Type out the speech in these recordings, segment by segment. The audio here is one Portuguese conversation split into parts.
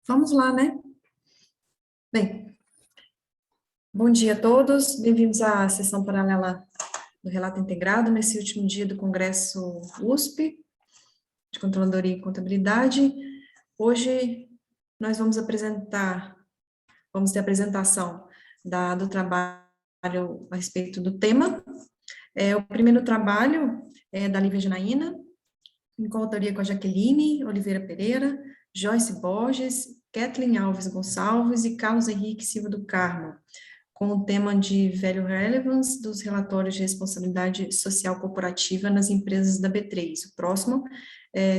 Vamos lá, né? Bem, bom dia a todos, bem-vindos à sessão paralela do Relato Integrado, nesse último dia do Congresso USP, de Controladoria e Contabilidade. Hoje nós vamos ter a apresentação do trabalho a respeito do tema. O primeiro trabalho é da Lívia Janaína, em coautoria com a Jaqueline Oliveira Pereira, Joyce Borges, Kathleen Alves Gonçalves e Carlos Henrique Silva do Carmo, com o tema de Value Relevance dos relatórios de responsabilidade social corporativa nas empresas da B3. O próximo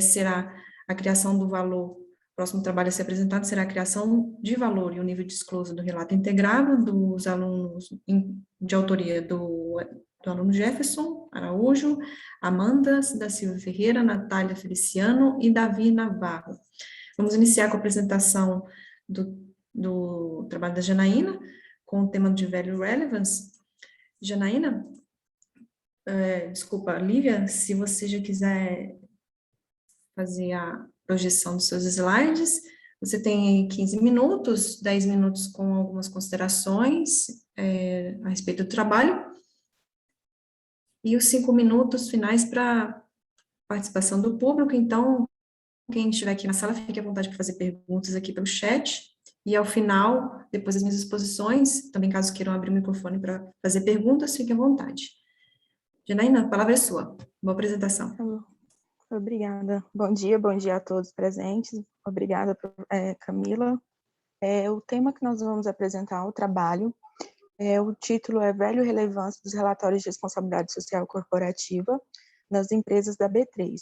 será a criação do valor, o próximo trabalho a ser apresentado será a criação de valor e o nível de disclosure do relato integrado dos alunos de autoria do aluno Jefferson Araújo, Amanda da Silva Ferreira, Natália Feliciano e Davi Navarro. Vamos iniciar com a apresentação do trabalho da Janaína, com o tema de Value Relevance. Janaína, Lívia, se você já quiser fazer a projeção dos seus slides, você tem aí 15 minutos, 10 minutos com algumas considerações a respeito do trabalho, e os 5 minutos finais para participação do público. Então, quem estiver aqui na sala, fique à vontade para fazer perguntas aqui pelo chat, e ao final, depois das minhas exposições, também caso queiram abrir o microfone para fazer perguntas, fique à vontade. Janaína, a palavra é sua. Boa apresentação. Obrigada. Bom dia a todos presentes. Obrigada, Camila. O tema que nós vamos apresentar, o trabalho, o título é Value Relevance dos relatórios de responsabilidade social corporativa nas empresas da B3.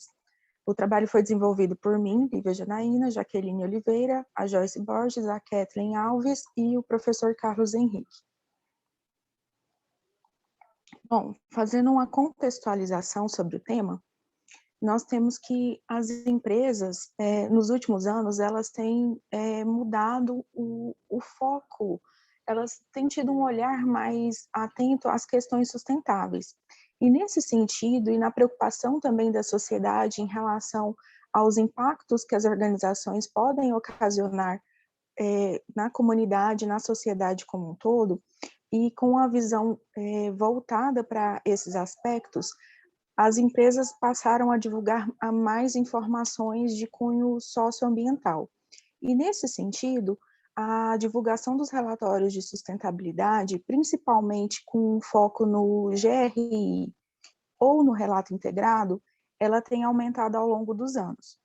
O trabalho foi desenvolvido por mim, Lívia Janaína, Jaqueline Oliveira, a Joyce Borges, a Kathleen Alves e o professor Carlos Henrique. Bom, fazendo uma contextualização sobre o tema, nós temos que as empresas, nos últimos anos, elas têm mudado o foco, elas têm tido um olhar mais atento às questões sustentáveis. E nesse sentido, e na preocupação também da sociedade em relação aos impactos que as organizações podem ocasionar na comunidade, na sociedade como um todo, e com a visão voltada para esses aspectos, as empresas passaram a divulgar mais informações de cunho socioambiental. E, nesse sentido, a divulgação dos relatórios de sustentabilidade, principalmente com foco no GRI ou no relato integrado, ela tem aumentado ao longo dos anos.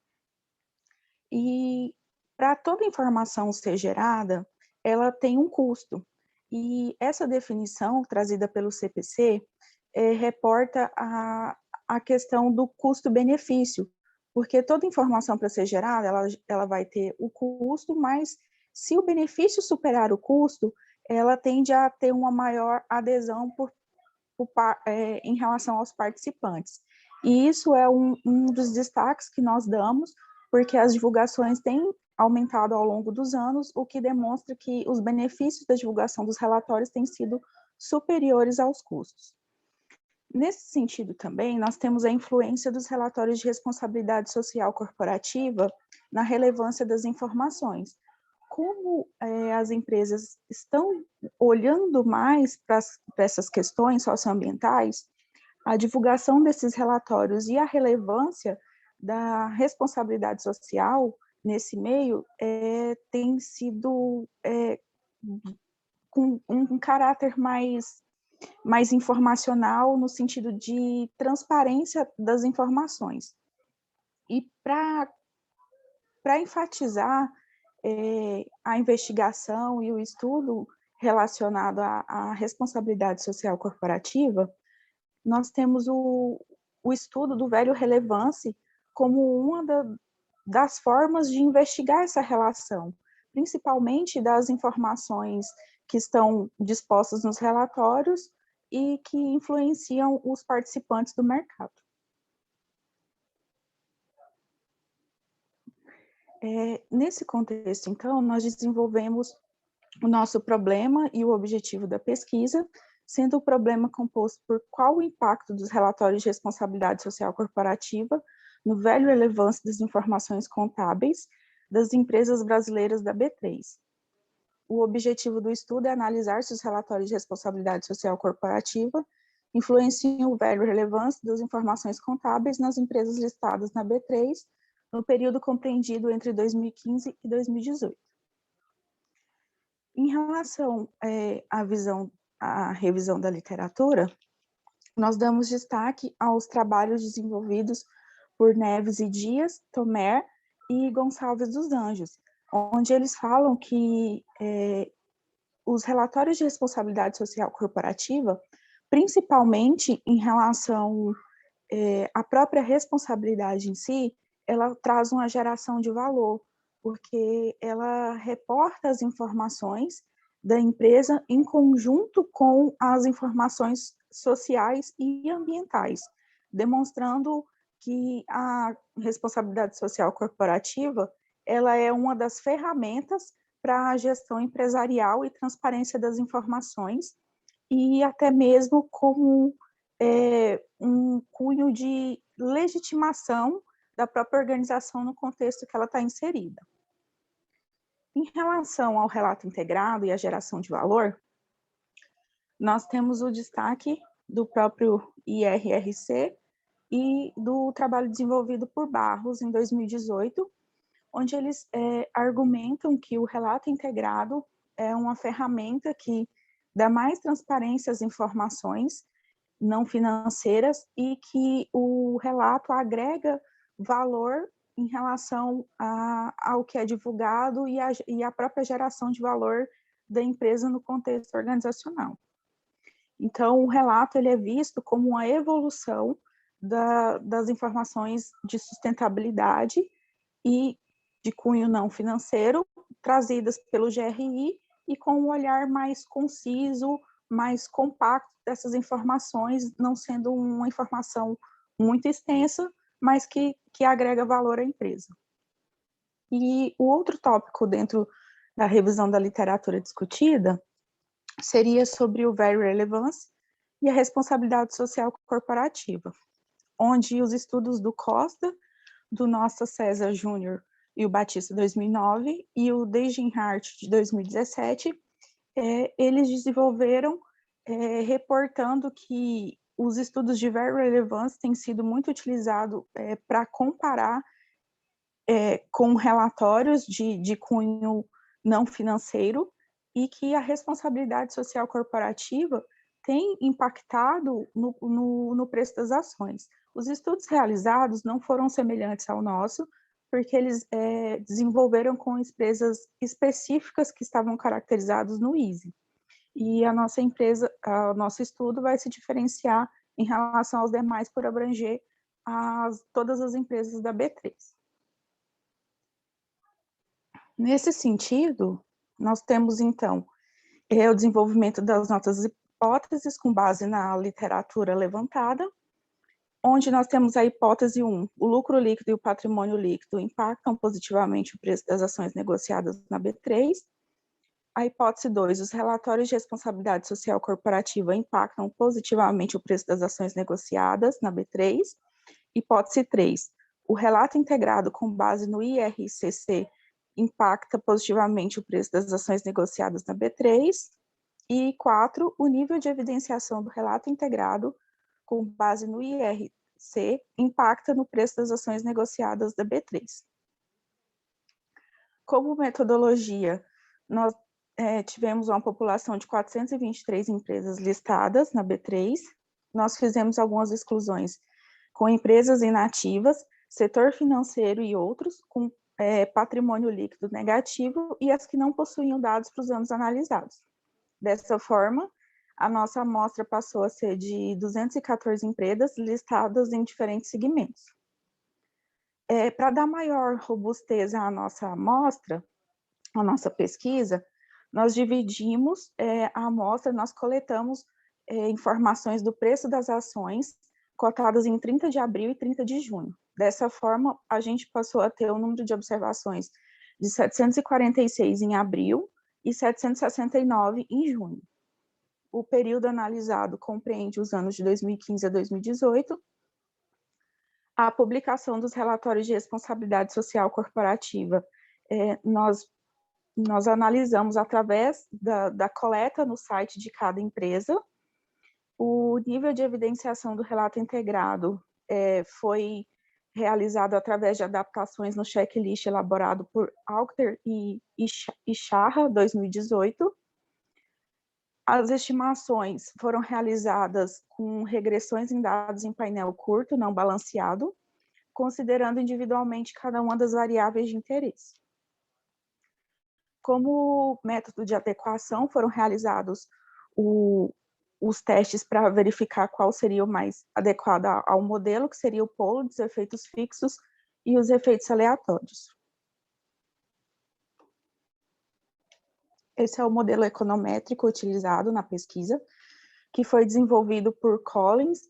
E, para toda informação ser gerada, ela tem um custo. E essa definição, trazida pelo CPC, reporta a questão do custo-benefício, porque toda informação para ser gerada, ela vai ter o custo, mas se o benefício superar o custo, ela tende a ter uma maior adesão em relação aos participantes. E isso é um dos destaques que nós damos, porque as divulgações têm aumentado ao longo dos anos, o que demonstra que os benefícios da divulgação dos relatórios têm sido superiores aos custos. Nesse sentido também, nós temos a influência dos relatórios de responsabilidade social corporativa na relevância das informações. Como as empresas estão olhando mais para essas questões socioambientais, a divulgação desses relatórios e a relevância da responsabilidade social nesse meio tem sido com um caráter mais informacional, no sentido de transparência das informações. E para enfatizar a investigação e o estudo relacionado à responsabilidade social corporativa, nós temos o estudo do Value Relevance como uma das formas de investigar essa relação, principalmente das informações que estão dispostas nos relatórios e que influenciam os participantes do mercado. Nesse contexto, então, nós desenvolvemos o nosso problema e o objetivo da pesquisa, sendo o problema composto por qual o impacto dos relatórios de responsabilidade social corporativa no Value Relevance das informações contábeis, das empresas brasileiras da B3. O objetivo do estudo é analisar se os relatórios de responsabilidade social corporativa influenciam o valor relevância das informações contábeis nas empresas listadas na B3 no período compreendido entre 2015 e 2018. Em relação à revisão da literatura, nós damos destaque aos trabalhos desenvolvidos por Neves e Dias, Tomer e Gonçalves dos Anjos, onde eles falam que os relatórios de responsabilidade social corporativa, principalmente em relação à própria responsabilidade em si, ela traz uma geração de valor, porque ela reporta as informações da empresa em conjunto com as informações sociais e ambientais, demonstrando que a responsabilidade social corporativa ela é uma das ferramentas para a gestão empresarial e transparência das informações, e até mesmo como um cunho de legitimação da própria organização no contexto que ela está inserida. Em relação ao relato integrado e à geração de valor, nós temos o destaque do próprio IRRC e do trabalho desenvolvido por Barros em 2018, onde eles argumentam que o relato integrado é uma ferramenta que dá mais transparência às informações não financeiras e que o relato agrega valor em relação ao que é divulgado e a própria geração de valor da empresa no contexto organizacional. Então, o relato ele é visto como uma evolução das informações de sustentabilidade e de cunho não financeiro, trazidas pelo GRI, e com um olhar mais conciso, mais compacto dessas informações, não sendo uma informação muito extensa, mas que agrega valor à empresa. E o outro tópico dentro da revisão da literatura discutida seria sobre o Value Relevance e a responsabilidade social corporativa, onde os estudos do Costa, do Nossa César Júnior e o Batista 2009 e o Degenhardt de 2017, eles desenvolveram reportando que os estudos de Value Relevance têm sido muito utilizados para comparar com relatórios de cunho não financeiro e que a responsabilidade social corporativa tem impactado no preço das ações. Os estudos realizados não foram semelhantes ao nosso, porque eles desenvolveram com empresas específicas que estavam caracterizadas no ISE. E a nossa empresa, o nosso estudo vai se diferenciar em relação aos demais por abranger todas as empresas da B3. Nesse sentido, nós temos, então, o desenvolvimento das nossas hipóteses com base na literatura levantada, onde nós temos a hipótese 1, o lucro líquido e o patrimônio líquido impactam positivamente o preço das ações negociadas na B3. A hipótese 2, os relatórios de responsabilidade social corporativa impactam positivamente o preço das ações negociadas na B3. Hipótese 3, o relato integrado com base no IRCC impacta positivamente o preço das ações negociadas na B3. E 4, o nível de evidenciação do relato integrado com base no IRC impacta no preço das ações negociadas da B3. Como metodologia, nós tivemos uma população de 423 empresas listadas na B3, nós fizemos algumas exclusões com empresas inativas, setor financeiro e outros, com patrimônio líquido negativo e as que não possuíam dados para os anos analisados. Dessa forma, a nossa amostra passou a ser de 214 empresas listadas em diferentes segmentos. Para dar maior robustez à nossa amostra, à nossa pesquisa, nós dividimos a amostra, nós coletamos informações do preço das ações cotadas em 30 de abril e 30 de junho. Dessa forma, a gente passou a ter um número de observações de 746 em abril e 769 em junho. O período analisado compreende os anos de 2015 a 2018. A publicação dos relatórios de responsabilidade social corporativa Nós analisamos através da coleta no site de cada empresa. O nível de evidenciação do relato integrado foi realizado através de adaptações no checklist elaborado por Alter e Charra, 2018. As estimações foram realizadas com regressões em dados em painel curto, não balanceado, considerando individualmente cada uma das variáveis de interesse. Como método de adequação, foram realizados os testes para verificar qual seria o mais adequado ao modelo, que seria o polo dos efeitos fixos e os efeitos aleatórios. Esse é o modelo econométrico utilizado na pesquisa, que foi desenvolvido por Collins,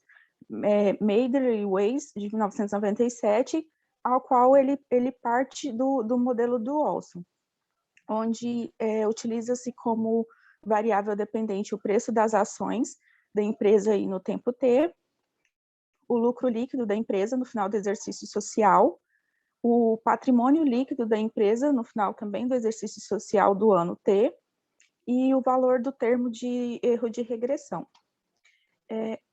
Mader e Weiss, de 1997, ao qual ele parte do modelo do Olson, onde utiliza-se como variável dependente o preço das ações da empresa aí no tempo T, o lucro líquido da empresa no final do exercício social, o patrimônio líquido da empresa no final também do exercício social do ano T, e o valor do termo de erro de regressão.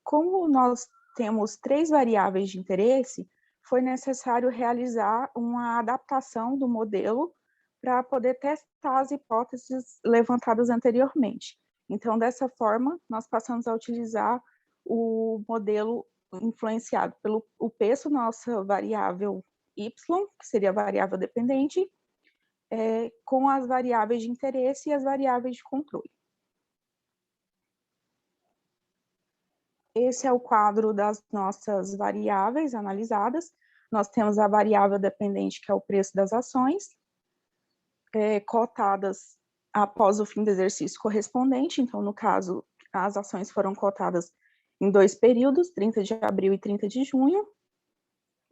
Como nós temos 3 variáveis de interesse, foi necessário realizar uma adaptação do modelo para poder testar as hipóteses levantadas anteriormente. Então, dessa forma, nós passamos a utilizar o modelo influenciado pelo o peso, nossa variável y, que seria a variável dependente, com as variáveis de interesse e as variáveis de controle. Esse é o quadro das nossas variáveis analisadas. Nós temos a variável dependente, que é o preço das ações, cotadas após o fim do exercício correspondente. Então, no caso, as ações foram cotadas em 2 períodos, 30 de abril e 30 de junho.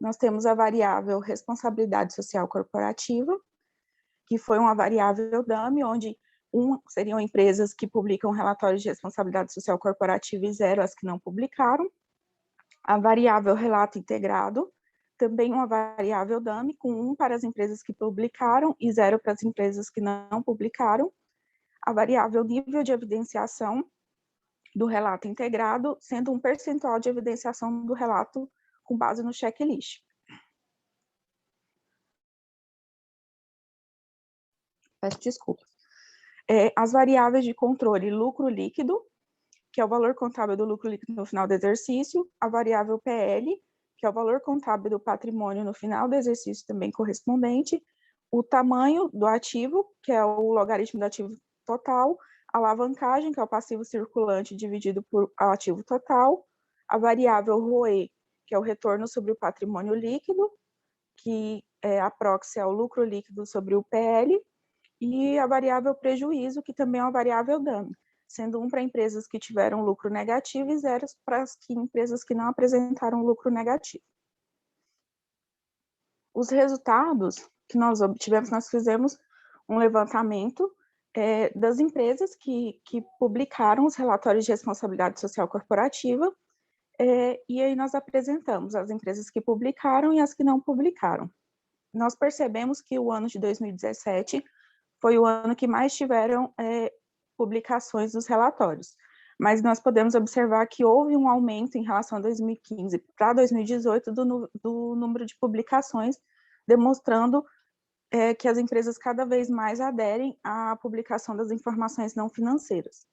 Nós temos a variável responsabilidade social corporativa, que foi uma variável dummy, onde seriam empresas que publicam relatórios de responsabilidade social corporativa e 0 as que não publicaram. A variável relato integrado, também uma variável dummy, com 1 para as empresas que publicaram e 0 para as empresas que não publicaram. A variável nível de evidenciação do relato integrado, sendo um percentual de evidenciação do relato com base no checklist. Peço desculpas. As variáveis de controle, lucro líquido, que é o valor contábil do lucro líquido no final do exercício, a variável PL, que é o valor contábil do patrimônio no final do exercício também correspondente, o tamanho do ativo, que é o logaritmo do ativo total, a alavancagem, que é o passivo circulante dividido por ativo total, a variável ROE, que é o retorno sobre o patrimônio líquido, que a proxy é o lucro líquido sobre o PL, e a variável prejuízo, que também é uma variável dummy, sendo 1 para empresas que tiveram lucro negativo e 0 para as empresas que não apresentaram lucro negativo. Os resultados que nós obtivemos, nós fizemos um levantamento das empresas que publicaram os relatórios de responsabilidade social corporativa, e aí nós apresentamos as empresas que publicaram e as que não publicaram. Nós percebemos que o ano de 2017 foi o ano que mais tiveram publicações dos relatórios, mas nós podemos observar que houve um aumento em relação a 2015 para 2018 do número de publicações, demonstrando que as empresas cada vez mais aderem à publicação das informações não financeiras.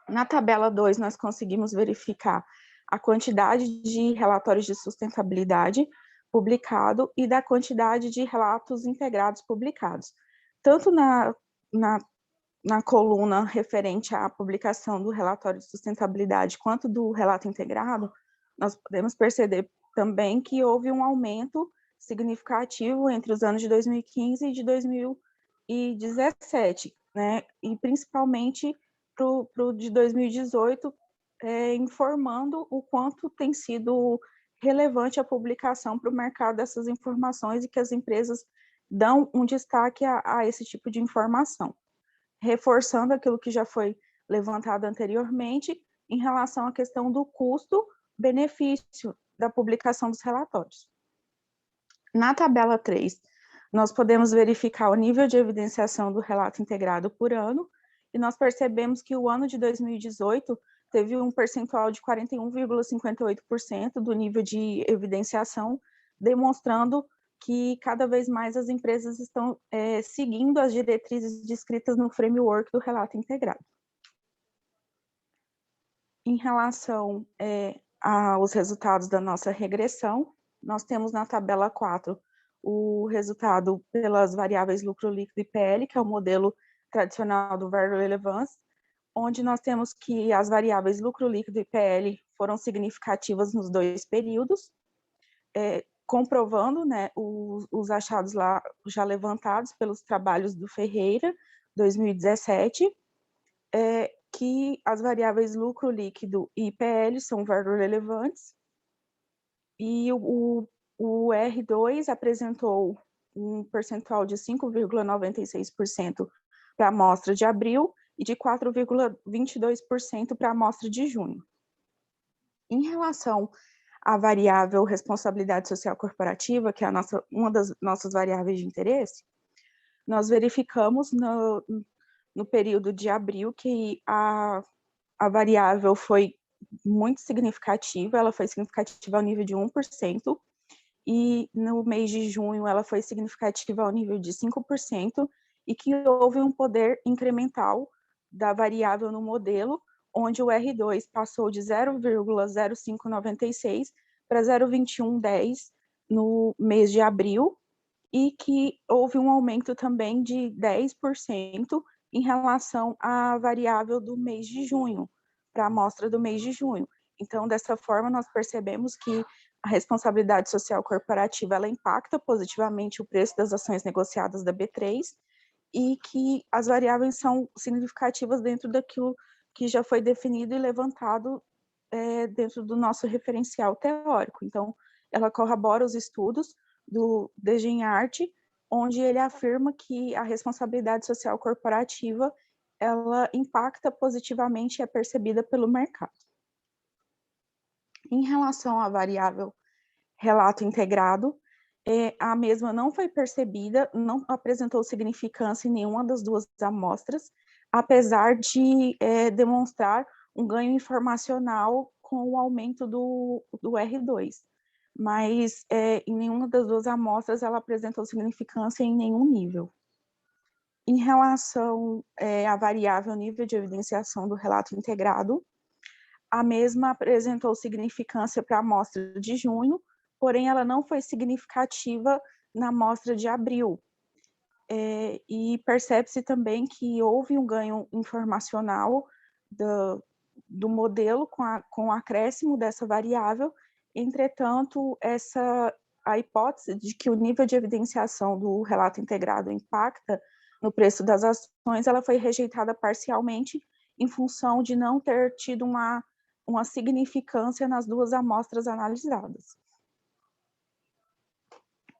Na tabela 2, nós conseguimos verificar a quantidade de relatórios de sustentabilidade publicado e da quantidade de relatos integrados publicados. Tanto na coluna referente à publicação do relatório de sustentabilidade quanto do relato integrado, nós podemos perceber também que houve um aumento significativo entre os anos de 2015 e de 2017, né? E principalmente para o de 2018, informando o quanto tem sido relevante a publicação para o mercado dessas informações e que as empresas dão um destaque a esse tipo de informação, reforçando aquilo que já foi levantado anteriormente em relação à questão do custo-benefício da publicação dos relatórios. Na tabela 3, Nós podemos verificar o nível de evidenciação do relato integrado por ano, e nós percebemos que o ano de 2018 teve um percentual de 41,58% do nível de evidenciação, demonstrando que cada vez mais as empresas estão seguindo as diretrizes descritas no framework do relato integrado. Em relação aos resultados da nossa regressão, nós temos na tabela 4 o resultado pelas variáveis lucro líquido e PL, que é o modelo tradicional do Value Relevance, onde nós temos que as variáveis lucro líquido e PL foram significativas nos dois períodos, comprovando, né, os achados lá já levantados pelos trabalhos do Ferreira, 2017, que as variáveis lucro líquido e PL são valor relevantes, e o R2 apresentou um percentual de 5,96% para a amostra de abril e de 4,22% para a amostra de junho. Em relação à variável responsabilidade social corporativa, que é uma das nossas variáveis de interesse, nós verificamos no período de abril que a variável foi muito significativa, ela foi significativa ao nível de 1%, e no mês de junho ela foi significativa ao nível de 5%, e que houve um poder incremental da variável no modelo, onde o R2 passou de 0,0596 para 0,2110 no mês de abril, e que houve um aumento também de 10% em relação à variável do mês de junho, para a amostra do mês de junho. Então, dessa forma, nós percebemos que a responsabilidade social corporativa, ela impacta positivamente o preço das ações negociadas da B3, e que as variáveis são significativas dentro daquilo que já foi definido e levantado dentro do nosso referencial teórico. Então, ela corrobora os estudos do Degenhardt, onde ele afirma que a responsabilidade social corporativa ela impacta positivamente e é percebida pelo mercado. Em relação à variável relato integrado, a mesma não foi percebida, não apresentou significância em nenhuma das duas amostras, apesar de demonstrar um ganho informacional com o aumento do R2. Mas em nenhuma das duas amostras ela apresentou significância em nenhum nível. Em relação à variável nível de evidenciação do relato integrado, a mesma apresentou significância para a amostra de junho, porém ela não foi significativa na amostra de abril. E percebe-se também que houve um ganho informacional do modelo com o acréscimo dessa variável. Entretanto, a hipótese de que o nível de evidenciação do relato integrado impacta no preço das ações, ela foi rejeitada parcialmente em função de não ter tido uma significância nas duas amostras analisadas.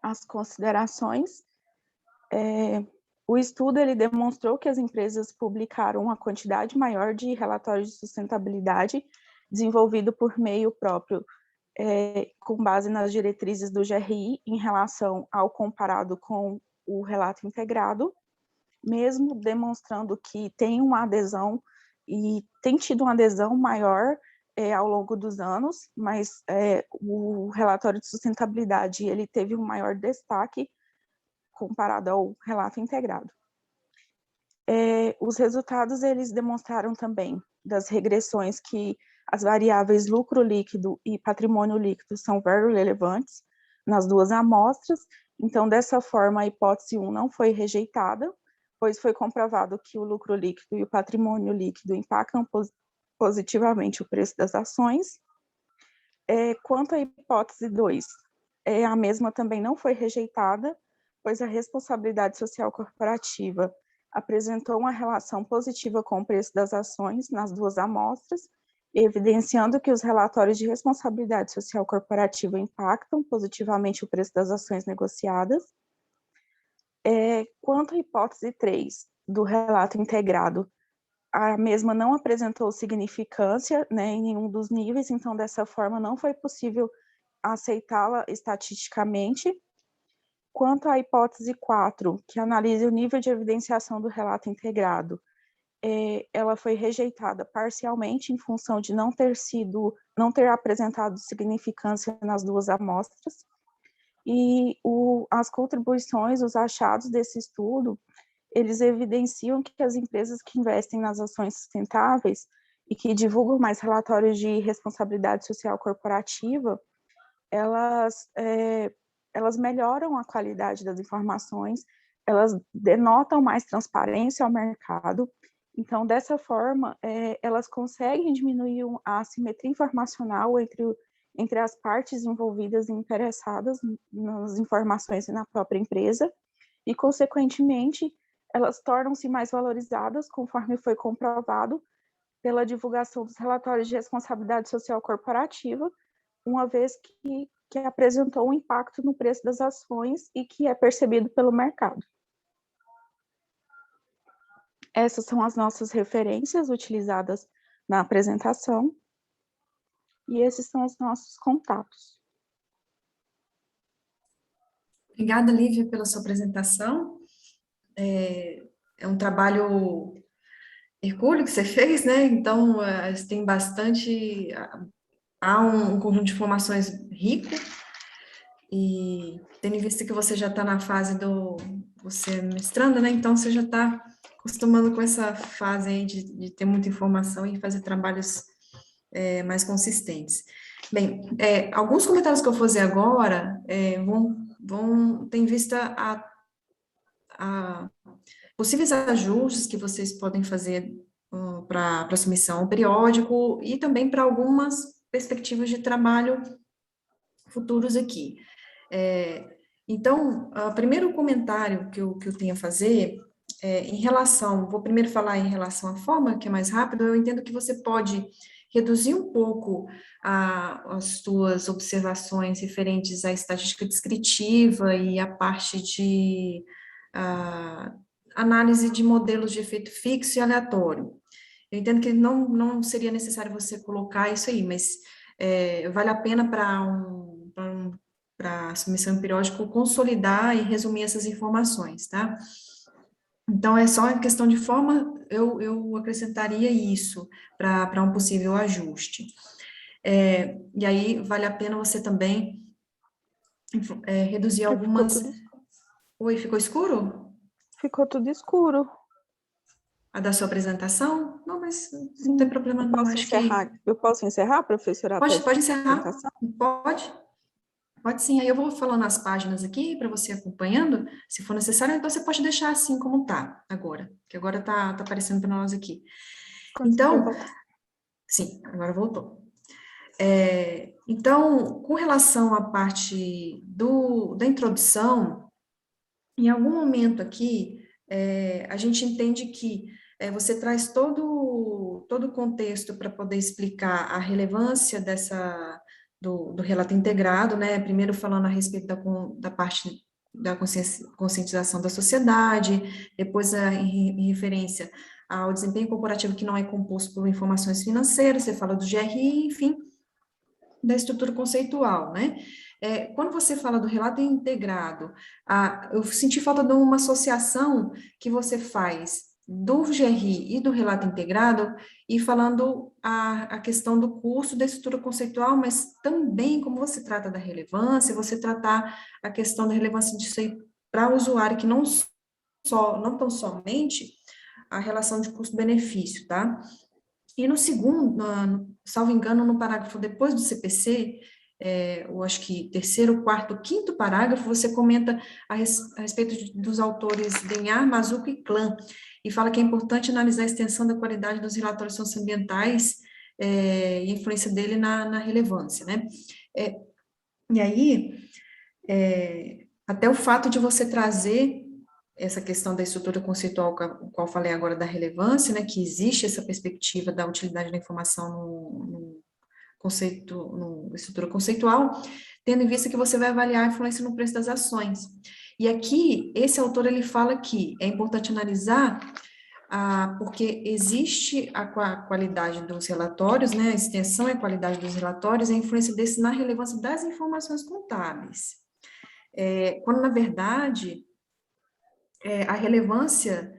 As considerações. O estudo ele demonstrou que as empresas publicaram uma quantidade maior de relatórios de sustentabilidade desenvolvido por meio próprio, com base nas diretrizes do GRI em relação ao comparado com o relato integrado, mesmo demonstrando que tem uma adesão e tem tido uma adesão maior ao longo dos anos, mas o relatório de sustentabilidade ele teve um maior destaque comparado ao relato integrado. Os resultados eles demonstraram também das regressões que as variáveis lucro líquido e patrimônio líquido são very relevantes nas duas amostras. Então, dessa forma, a hipótese 1 não foi rejeitada, pois foi comprovado que o lucro líquido e o patrimônio líquido impactam positivamente o preço das ações. Quanto à hipótese 2, a mesma também não foi rejeitada, pois a responsabilidade social corporativa apresentou uma relação positiva com o preço das ações nas duas amostras, evidenciando que os relatórios de responsabilidade social corporativa impactam positivamente o preço das ações negociadas. Quanto à hipótese 3 do relato integrado, a mesma não apresentou significância, né, em nenhum dos níveis, então dessa forma não foi possível aceitá-la estatisticamente. Quanto à hipótese 4, que analisa o nível de evidenciação do relato integrado, ela foi rejeitada parcialmente em função de não ter apresentado significância nas duas amostras, e as contribuições, os achados desse estudo, eles evidenciam que as empresas que investem nas ações sustentáveis e que divulgam mais relatórios de responsabilidade social corporativa, elas melhoram a qualidade das informações, elas denotam mais transparência ao mercado. Então, dessa forma, elas conseguem diminuir a assimetria informacional entre as partes envolvidas e interessadas nas informações e na própria empresa, e, consequentemente, elas tornam-se mais valorizadas, conforme foi comprovado, pela divulgação dos relatórios de responsabilidade social corporativa, uma vez que apresentou um impacto no preço das ações e que é percebido pelo mercado. Essas são as nossas referências utilizadas na apresentação, e esses são os nossos contatos. Obrigada, Lívia, pela sua apresentação. É um trabalho hercúleo que você fez, né? Então, tem bastante... Há um conjunto de informações rico, e tendo em vista que você já está na fase você mestrando, né? Então, você já está acostumando com essa fase aí de ter muita informação e fazer trabalhos mais consistentes. Bem, alguns comentários que eu vou fazer agora vão ter em vista a possíveis ajustes que vocês podem fazer para a submissão ao periódico e também para algumas perspectivas de trabalho futuros aqui. Então, o primeiro comentário que eu tenho a fazer em relação, vou primeiro falar em relação à forma, que é mais rápido. Eu entendo que você pode reduzir um pouco as suas observações referentes à estatística descritiva e à parte de análise de modelos de efeito fixo e aleatório. Eu entendo que não seria necessário você colocar isso aí, mas vale a pena para a submissão periódica consolidar e resumir essas informações, tá? Então, é só em questão de forma, eu acrescentaria isso para um possível ajuste. E aí, vale a pena você também reduzir algumas... Oi, ficou escuro? Ficou tudo escuro. A da sua apresentação? Não, mas não tem problema não, acho que... Eu posso encerrar, professora? Pode encerrar, pode sim, aí eu vou falando as páginas aqui para você acompanhando, se for necessário, então você pode deixar assim como tá agora, que agora tá aparecendo para nós aqui. Então, sim, agora voltou. Então, com relação à parte da introdução, em algum momento aqui, a gente entende que você traz todo o contexto para poder explicar a relevância do relato integrado, né? Primeiro falando a respeito da parte da conscientização da sociedade, depois em referência ao desempenho corporativo que não é composto por informações financeiras, você fala do GRI, enfim, da estrutura conceitual, né? Quando você fala do relato integrado, eu senti falta de uma associação que você faz do GRI e do relato integrado, e falando a questão do curso da estrutura conceitual, mas também como você trata da relevância, você tratar a questão da relevância disso aí para o usuário, que não tão somente a relação de custo-benefício, tá? E no segundo, salvo engano, no parágrafo depois do CPC, eu acho que terceiro, quarto, quinto parágrafo, você comenta a respeito dos autores Denhar, Mazuco e Klein, e fala que é importante analisar a extensão da qualidade dos relatórios socioambientais e a influência dele na relevância, né? E aí, até o fato de você trazer essa questão da estrutura conceitual, qual falei agora da relevância, né, que existe essa perspectiva da utilidade da informação no estrutura conceitual, tendo em vista que você vai avaliar a influência no preço das ações. E aqui, esse autor, ele fala que é importante analisar, porque existe a qualidade dos relatórios, né, a extensão e a qualidade dos relatórios, e a influência desses na relevância das informações contábeis. quando, na verdade, a relevância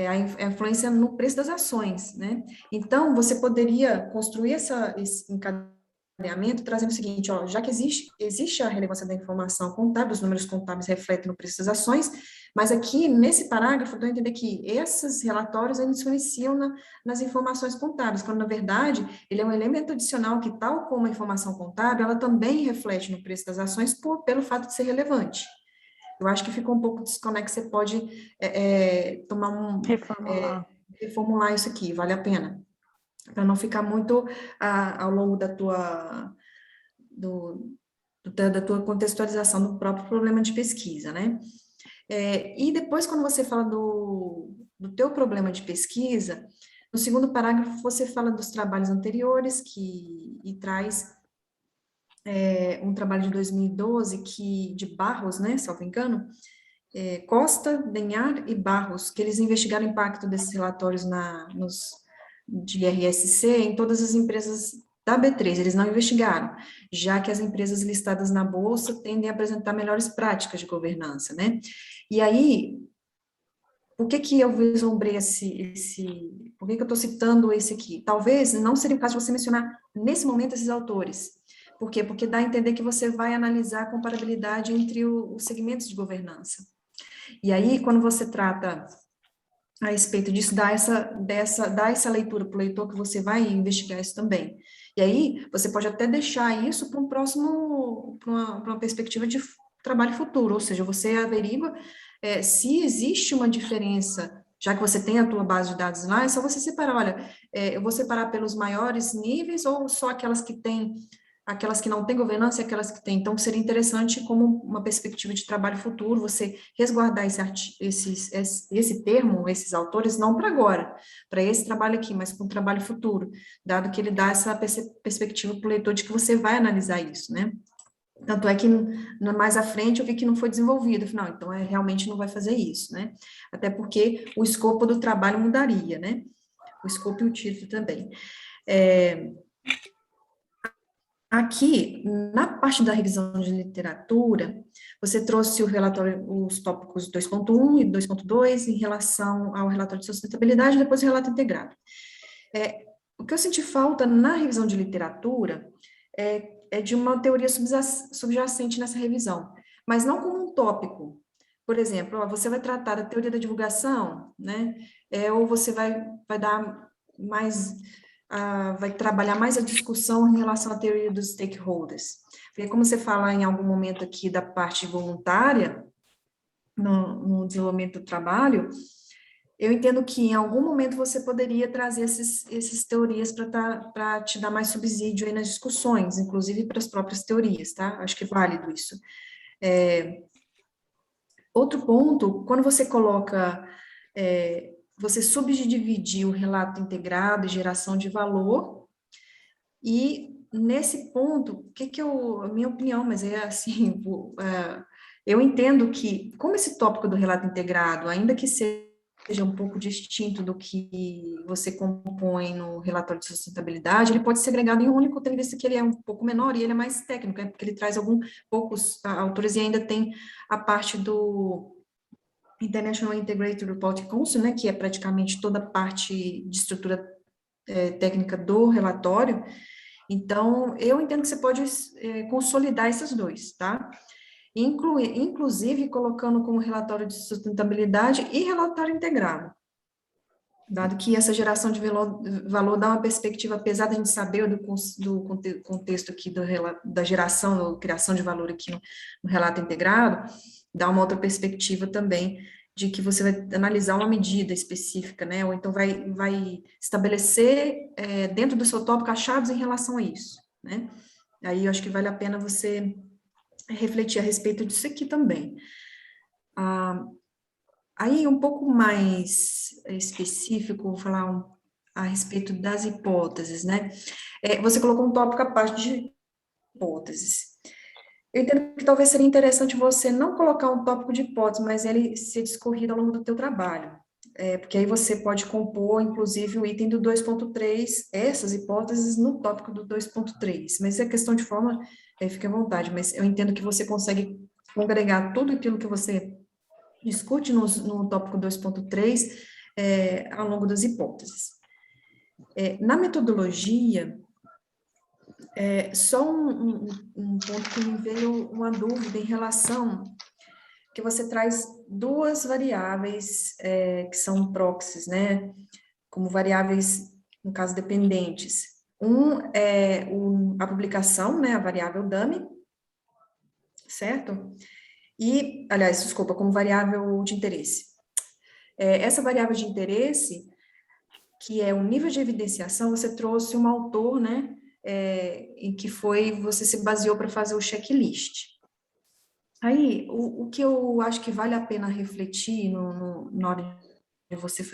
a influência no preço das ações, né? Então, você poderia construir esse encadeamento trazendo o seguinte, ó, já que existe a relevância da informação contábil, os números contábeis refletem no preço das ações, mas aqui, nesse parágrafo, eu estou a entender que esses relatórios, eles influenciam nas informações contábeis, quando, na verdade, ele é um elemento adicional que, tal como a informação contábil, ela também reflete no preço das ações pelo fato de ser relevante. Eu acho que ficou um pouco desconexo, você pode Reformular. reformular isso aqui, vale a pena, para não ficar muito ao longo da tua contextualização do próprio problema de pesquisa, né? E depois, quando você fala do teu problema de pesquisa, no segundo parágrafo, você fala dos trabalhos anteriores e traz um trabalho de 2012 de Barros, né, salvo engano, Costa, Denhar e Barros, que eles investigaram o impacto desses relatórios de IRSC em todas as empresas da B3, eles não investigaram, já que as empresas listadas na Bolsa tendem a apresentar melhores práticas de governança, né? E aí, por que eu vislumbrei por que eu estou citando esse aqui? Talvez não seria o caso de você mencionar, nesse momento, esses autores. Por quê? Porque dá a entender que você vai analisar a comparabilidade entre os segmentos de governança. E aí, quando você trata a respeito disso, dá essa leitura para o leitor que você vai investigar isso também. E aí, você pode até deixar isso para para uma perspectiva de trabalho futuro, ou seja, você averigua se existe uma diferença, já que você tem a tua base de dados lá, é só você separar, olha, eu vou separar pelos maiores níveis ou só aquelas que não têm governança e aquelas que têm. Então, seria interessante, como uma perspectiva de trabalho futuro, você resguardar esse termo, esses autores, não para agora, para esse trabalho aqui, mas para um trabalho futuro, dado que ele dá essa perspectiva para o leitor de que você vai analisar isso, né? Tanto é que mais à frente eu vi que não foi desenvolvido, afinal, então realmente não vai fazer isso, né? Até porque o escopo do trabalho mudaria, né? O escopo e o título também. Aqui, na parte da revisão de literatura, você trouxe o relatório, os tópicos 2.1 e 2.2 em relação ao relatório de sustentabilidade, e depois o relato integrado. O que eu senti falta na revisão de literatura é de uma teoria subjacente nessa revisão, mas não como um tópico. Por exemplo, você vai tratar da teoria da divulgação, né? Ou você vai dar mais vai trabalhar mais a discussão em relação à teoria dos stakeholders. Porque como você fala em algum momento aqui da parte voluntária, no desenvolvimento do trabalho, eu entendo que em algum momento você poderia trazer essas teorias para te dar mais subsídio aí nas discussões, inclusive para as próprias teorias, tá? Acho que é válido isso. Outro ponto, quando você coloca, você subdividir o relato integrado e geração de valor, e nesse ponto, a minha opinião, mas é assim, eu entendo que, como esse tópico do relato integrado, ainda que seja um pouco distinto do que você compõe no relatório de sustentabilidade, ele pode ser agregado em um único, tendo em vista que ele é um pouco menor e ele é mais técnico, porque ele traz poucos autores e ainda tem a parte do International Integrated Reporting Council, né, que é praticamente toda a parte de estrutura técnica do relatório. Então, eu entendo que você pode consolidar esses dois, tá? Inclusive colocando como relatório de sustentabilidade e relatório integrado, dado que essa geração de valor dá uma perspectiva, apesar da gente saber do contexto aqui da geração, da criação de valor aqui no relato integrado, dá uma outra perspectiva também de que você vai analisar uma medida específica, né, ou então vai estabelecer dentro do seu tópico achados em relação a isso, né, aí eu acho que vale a pena você refletir a respeito disso aqui também. Aí, um pouco mais específico, vou falar a respeito das hipóteses, né? Você colocou um tópico à parte de hipóteses. Eu entendo que talvez seria interessante você não colocar um tópico de hipótese, mas ele ser discorrido ao longo do teu trabalho. Porque aí você pode compor, inclusive, o item do 2.3, essas hipóteses no tópico do 2.3. Mas é questão de forma, fique à vontade, mas eu entendo que você consegue congregar tudo aquilo que você discute no tópico 2.3 ao longo das hipóteses. Na metodologia, só um ponto que me veio uma dúvida em relação, que você traz duas variáveis que são proxies, né, como variáveis, no caso, dependentes. A publicação, né, a variável dummy, certo? E, aliás, desculpa, como variável de interesse. Essa variável de interesse, que é o nível de evidenciação, você trouxe um autor, né, em que você se baseou para fazer o checklist. Aí, o que eu acho que vale a pena refletir na hora de você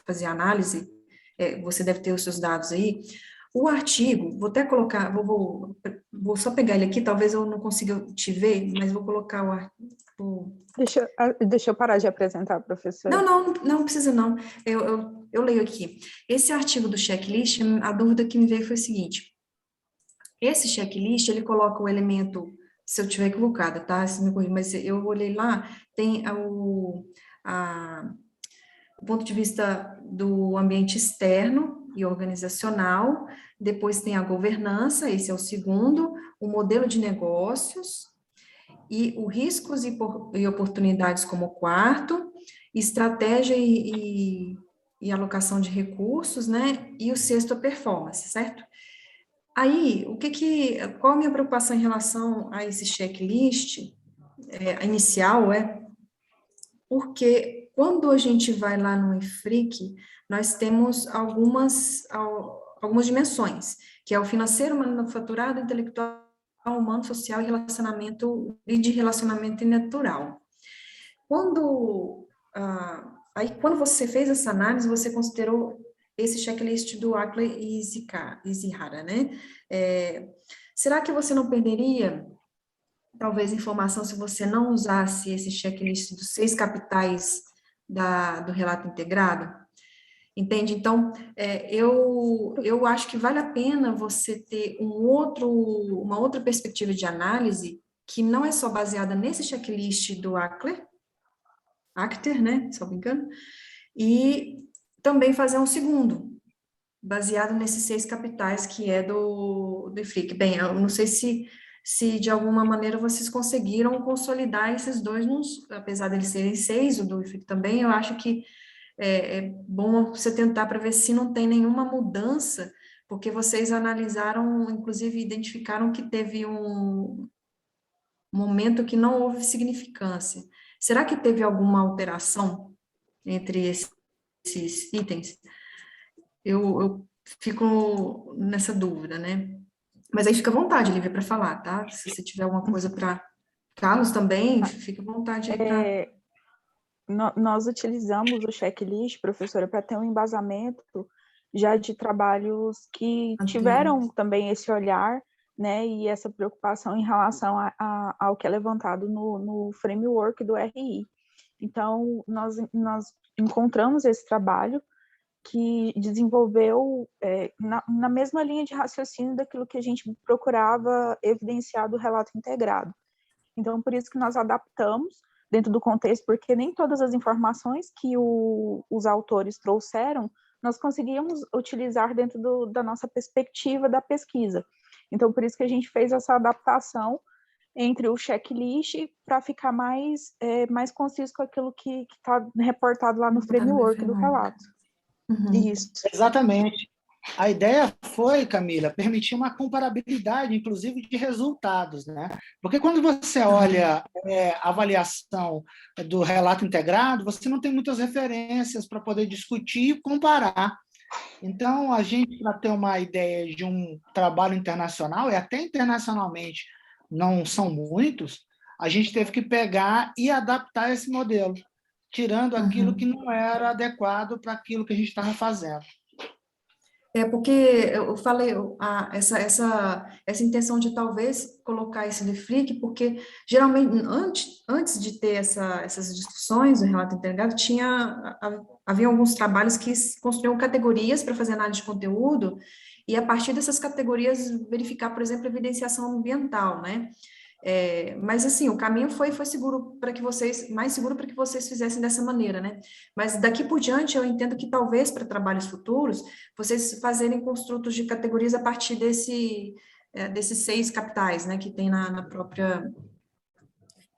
fazer a análise, você deve ter os seus dados aí, o artigo, vou até colocar, vou só pegar ele aqui, talvez eu não consiga te ver, mas vou colocar o artigo. Deixa eu parar de apresentar, professora. Não precisa não, eu leio aqui. Esse artigo do checklist, a dúvida que me veio foi a seguinte: esse checklist, ele coloca o elemento, se eu estiver equivocada, tá? Se me corrija, mas eu olhei lá, tem o ponto de vista do ambiente externo e organizacional, depois tem a governança, esse é o segundo, o modelo de negócios, e os riscos e oportunidades como quarto, estratégia e alocação de recursos, né? E o sexto, a performance, certo? Aí, qual a minha preocupação em relação a esse checklist inicial porque quando a gente vai lá no IFRIC, nós temos algumas dimensões, que é o financeiro, manufaturado, intelectual, humano, social e de relacionamento natural. Quando você fez essa análise, você considerou esse checklist do Akle e Izihara, né? Será que você não perderia, talvez, informação se você não usasse esse checklist dos 6 capitais do relato integrado? Entende? Então, eu acho que vale a pena você ter uma outra perspectiva de análise que não é só baseada nesse checklist do Acter, né, se eu não me engano, e também fazer um segundo, baseado nesses 6 capitais que é do IFRIC. Bem, eu não sei se de alguma maneira vocês conseguiram consolidar esses dois, apesar deles serem 6, o do IFRIC também, eu acho que é bom você tentar para ver se não tem nenhuma mudança, porque vocês analisaram, inclusive identificaram que teve um momento que não houve significância. Será que teve alguma alteração entre esses itens? Eu fico nessa dúvida, né? Mas aí fica à vontade, Lívia, para falar, tá? Se você tiver alguma coisa para... Carlos também, fica à vontade aí para... Nós utilizamos o checklist, professora, para ter um embasamento já de trabalhos que tiveram também esse olhar, né, e essa preocupação em relação ao que é levantado no framework do RI. Então, nós encontramos esse trabalho que desenvolveu na mesma linha de raciocínio daquilo que a gente procurava evidenciar do relato integrado. Então, por isso que nós adaptamos dentro do contexto, porque nem todas as informações que os autores trouxeram, nós conseguíamos utilizar dentro da nossa perspectiva da pesquisa. Então, por isso que a gente fez essa adaptação entre o checklist para ficar mais conciso com aquilo que está reportado lá no framework do relato. Uhum. Isso. Exatamente. A ideia foi, Camila, permitir uma comparabilidade, inclusive, de resultados, né? Porque quando você olha a avaliação do relato integrado, você não tem muitas referências para poder discutir e comparar. Então, a gente, para ter uma ideia de um trabalho internacional, e até internacionalmente não são muitos, a gente teve que pegar e adaptar esse modelo, tirando aquilo que não era adequado para aquilo que a gente estava fazendo. Porque eu falei essa intenção de talvez colocar esse no IFRIC, porque geralmente, antes de ter essas discussões do relato integrado, havia alguns trabalhos que construíam categorias para fazer análise de conteúdo, e a partir dessas categorias verificar, por exemplo, a evidenciação ambiental, né? Mas assim, o caminho foi seguro para que vocês, mais seguro para que vocês fizessem dessa maneira, né? Mas daqui por diante eu entendo que talvez para trabalhos futuros, vocês fazerem construtos de categorias a partir desses 6 capitais, né, que tem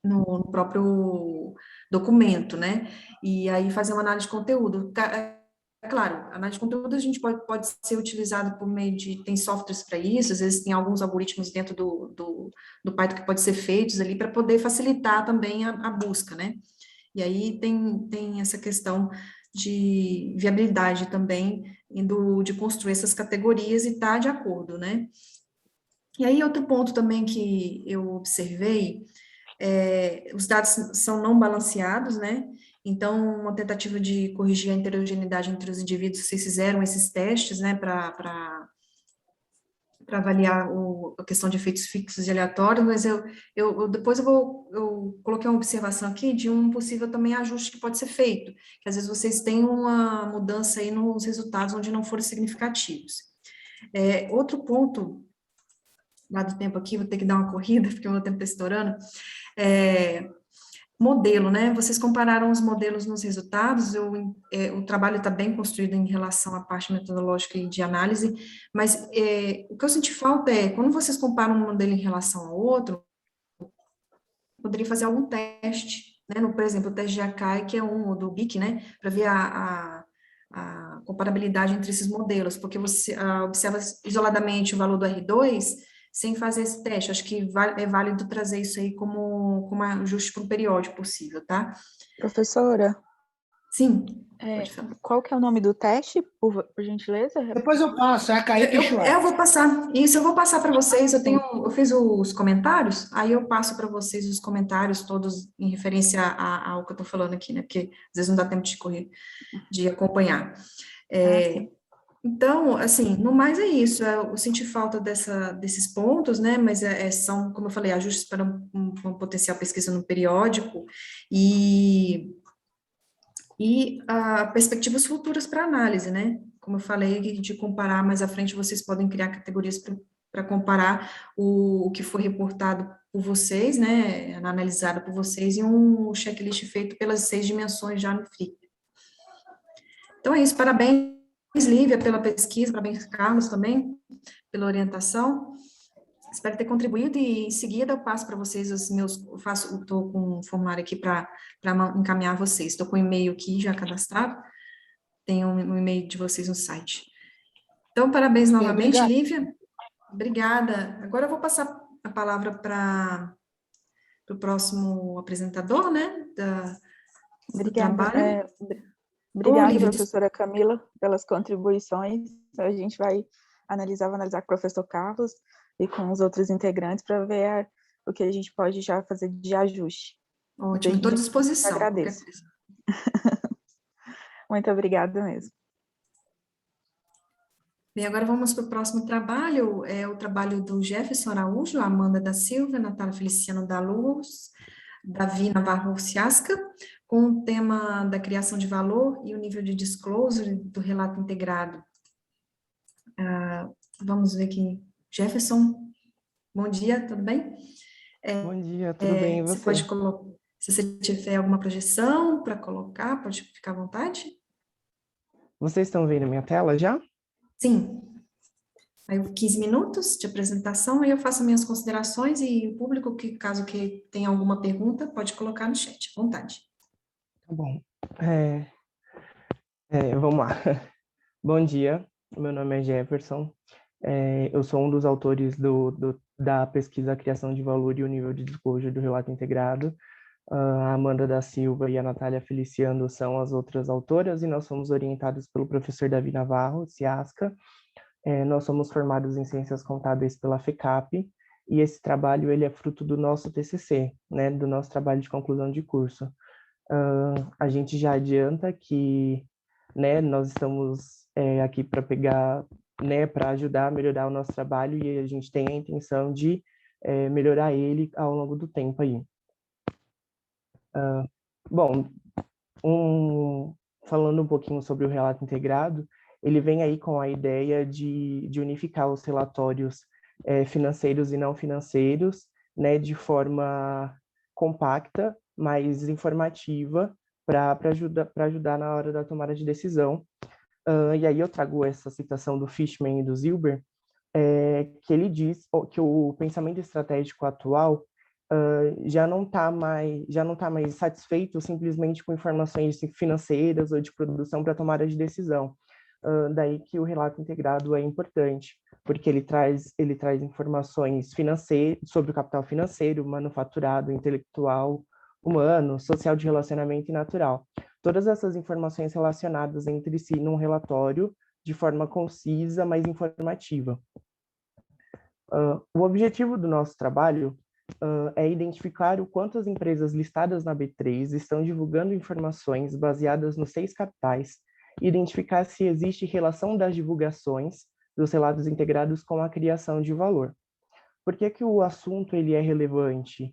no próprio documento, né? E aí fazer uma análise de conteúdo. É claro, a análise de conteúdo a gente pode ser utilizado por meio de, tem softwares para isso, às vezes tem alguns algoritmos dentro do Python que pode ser feitos ali para poder facilitar também a busca, né? E aí tem essa questão de viabilidade também, de construir essas categorias e estar de acordo, né? E aí outro ponto também que eu observei, os dados são não balanceados, né? Então, uma tentativa de corrigir a heterogeneidade entre os indivíduos, vocês fizeram esses testes, né, para avaliar a questão de efeitos fixos e aleatórios, mas depois eu coloquei uma observação aqui de um possível também ajuste que pode ser feito, que às vezes vocês têm uma mudança aí nos resultados onde não foram significativos. Outro ponto, dado o tempo aqui, vou ter que dar uma corrida, porque o meu tempo está estourando, modelo, né? Vocês compararam os modelos nos resultados, o trabalho está bem construído em relação à parte metodológica e de análise, mas o que eu senti falta quando vocês comparam um modelo em relação ao outro, poderia fazer algum teste, né? Por exemplo, o teste de Akai, que é ou do BIC, né? Para ver a comparabilidade entre esses modelos, porque você observa isoladamente o valor do R2, sem fazer esse teste. Acho que é válido trazer isso aí como ajuste para um periódico possível, tá? Professora, Sim, pode falar. qual que é o nome do teste, por gentileza? Depois eu passo, é a Kaique Schwartz. Eu vou passar, isso eu vou passar para vocês, eu fiz os comentários, aí eu passo para vocês os comentários todos em referência ao que eu estou falando aqui, né, porque às vezes não dá tempo de acompanhar. Então, assim, no mais é isso, eu senti falta desses pontos, né, mas são, como eu falei, ajustes para uma potencial pesquisa no periódico e perspectivas futuras para análise, né, como eu falei, de comparar mais à frente, vocês podem criar categorias para comparar o que foi reportado por vocês, né, analisado por vocês, e um checklist feito pelas 6 dimensões já no FRIC. Então é isso, parabéns, Lívia, pela pesquisa, parabéns, Carlos, também, pela orientação. Espero ter contribuído e, em seguida, eu passo para vocês estou com um formulário aqui para encaminhar vocês. Estou com o e-mail aqui já cadastrado, tem um e-mail de vocês no site. Então, parabéns novamente, obrigado. Lívia. Obrigada. Agora eu vou passar a palavra para o próximo apresentador, né, do trabalho. Obrigada, professora Camila, pelas contribuições. A gente vai vou analisar com o professor Carlos e com os outros integrantes para ver o que a gente pode já fazer de ajuste. Ótimo, estou à disposição. Agradeço. Muito obrigada mesmo. Bem, agora vamos para o próximo trabalho, é o trabalho do Jefferson Araújo, Amanda da Silva, Natália Feliciano da Luz, Davi Navarro Ciasca, com o tema da criação de valor e o nível de disclosure do relato integrado. Vamos ver aqui. Jefferson, bom dia, tudo bem? Bom dia, tudo bem, e você? Você pode colocar, se você tiver alguma projeção para colocar, pode ficar à vontade. Vocês estão vendo minha tela já? Sim. Aí 15 minutos de apresentação, aí eu faço minhas considerações e o público, que caso que tenha alguma pergunta, pode colocar no chat, à vontade. Tá bom. Vamos lá. Bom dia, meu nome é Jefferson, eu sou um dos autores da pesquisa Criação de Valor e o Nível de Disclosure do Relato Integrado. A Amanda da Silva e a Natália Feliciano são as outras autoras e nós somos orientados pelo professor Davi Navarro Ciasca. Nós somos formados em Ciências Contábeis pela FECAP e esse trabalho ele é fruto do nosso TCC, né, do nosso trabalho de conclusão de curso. A gente já adianta que, né, nós estamos aqui para pegar, né, para ajudar a melhorar o nosso trabalho e a gente tem a intenção de melhorar ele ao longo do tempo aí. Bom, falando um pouquinho sobre o relato integrado, ele vem aí com a ideia de unificar os relatórios financeiros e não financeiros né, de forma compacta, mais informativa, para ajudar na hora da tomada de decisão. E aí eu trago essa citação do Fishman e do Zilber, que ele diz que o pensamento estratégico atual já não tá mais satisfeito simplesmente com informações financeiras ou de produção para tomada de decisão. Daí que o relato integrado é importante, porque ele traz informações financeiras sobre o capital financeiro, manufaturado, intelectual, humano, social de relacionamento e natural. Todas essas informações relacionadas entre si num relatório de forma concisa, mas informativa. O objetivo do nosso trabalho é identificar o quanto as empresas listadas na B3 estão divulgando informações baseadas nos 6 capitais, e identificar se existe relação das divulgações dos relatos integrados com a criação de valor. Por que que o assunto ele é relevante?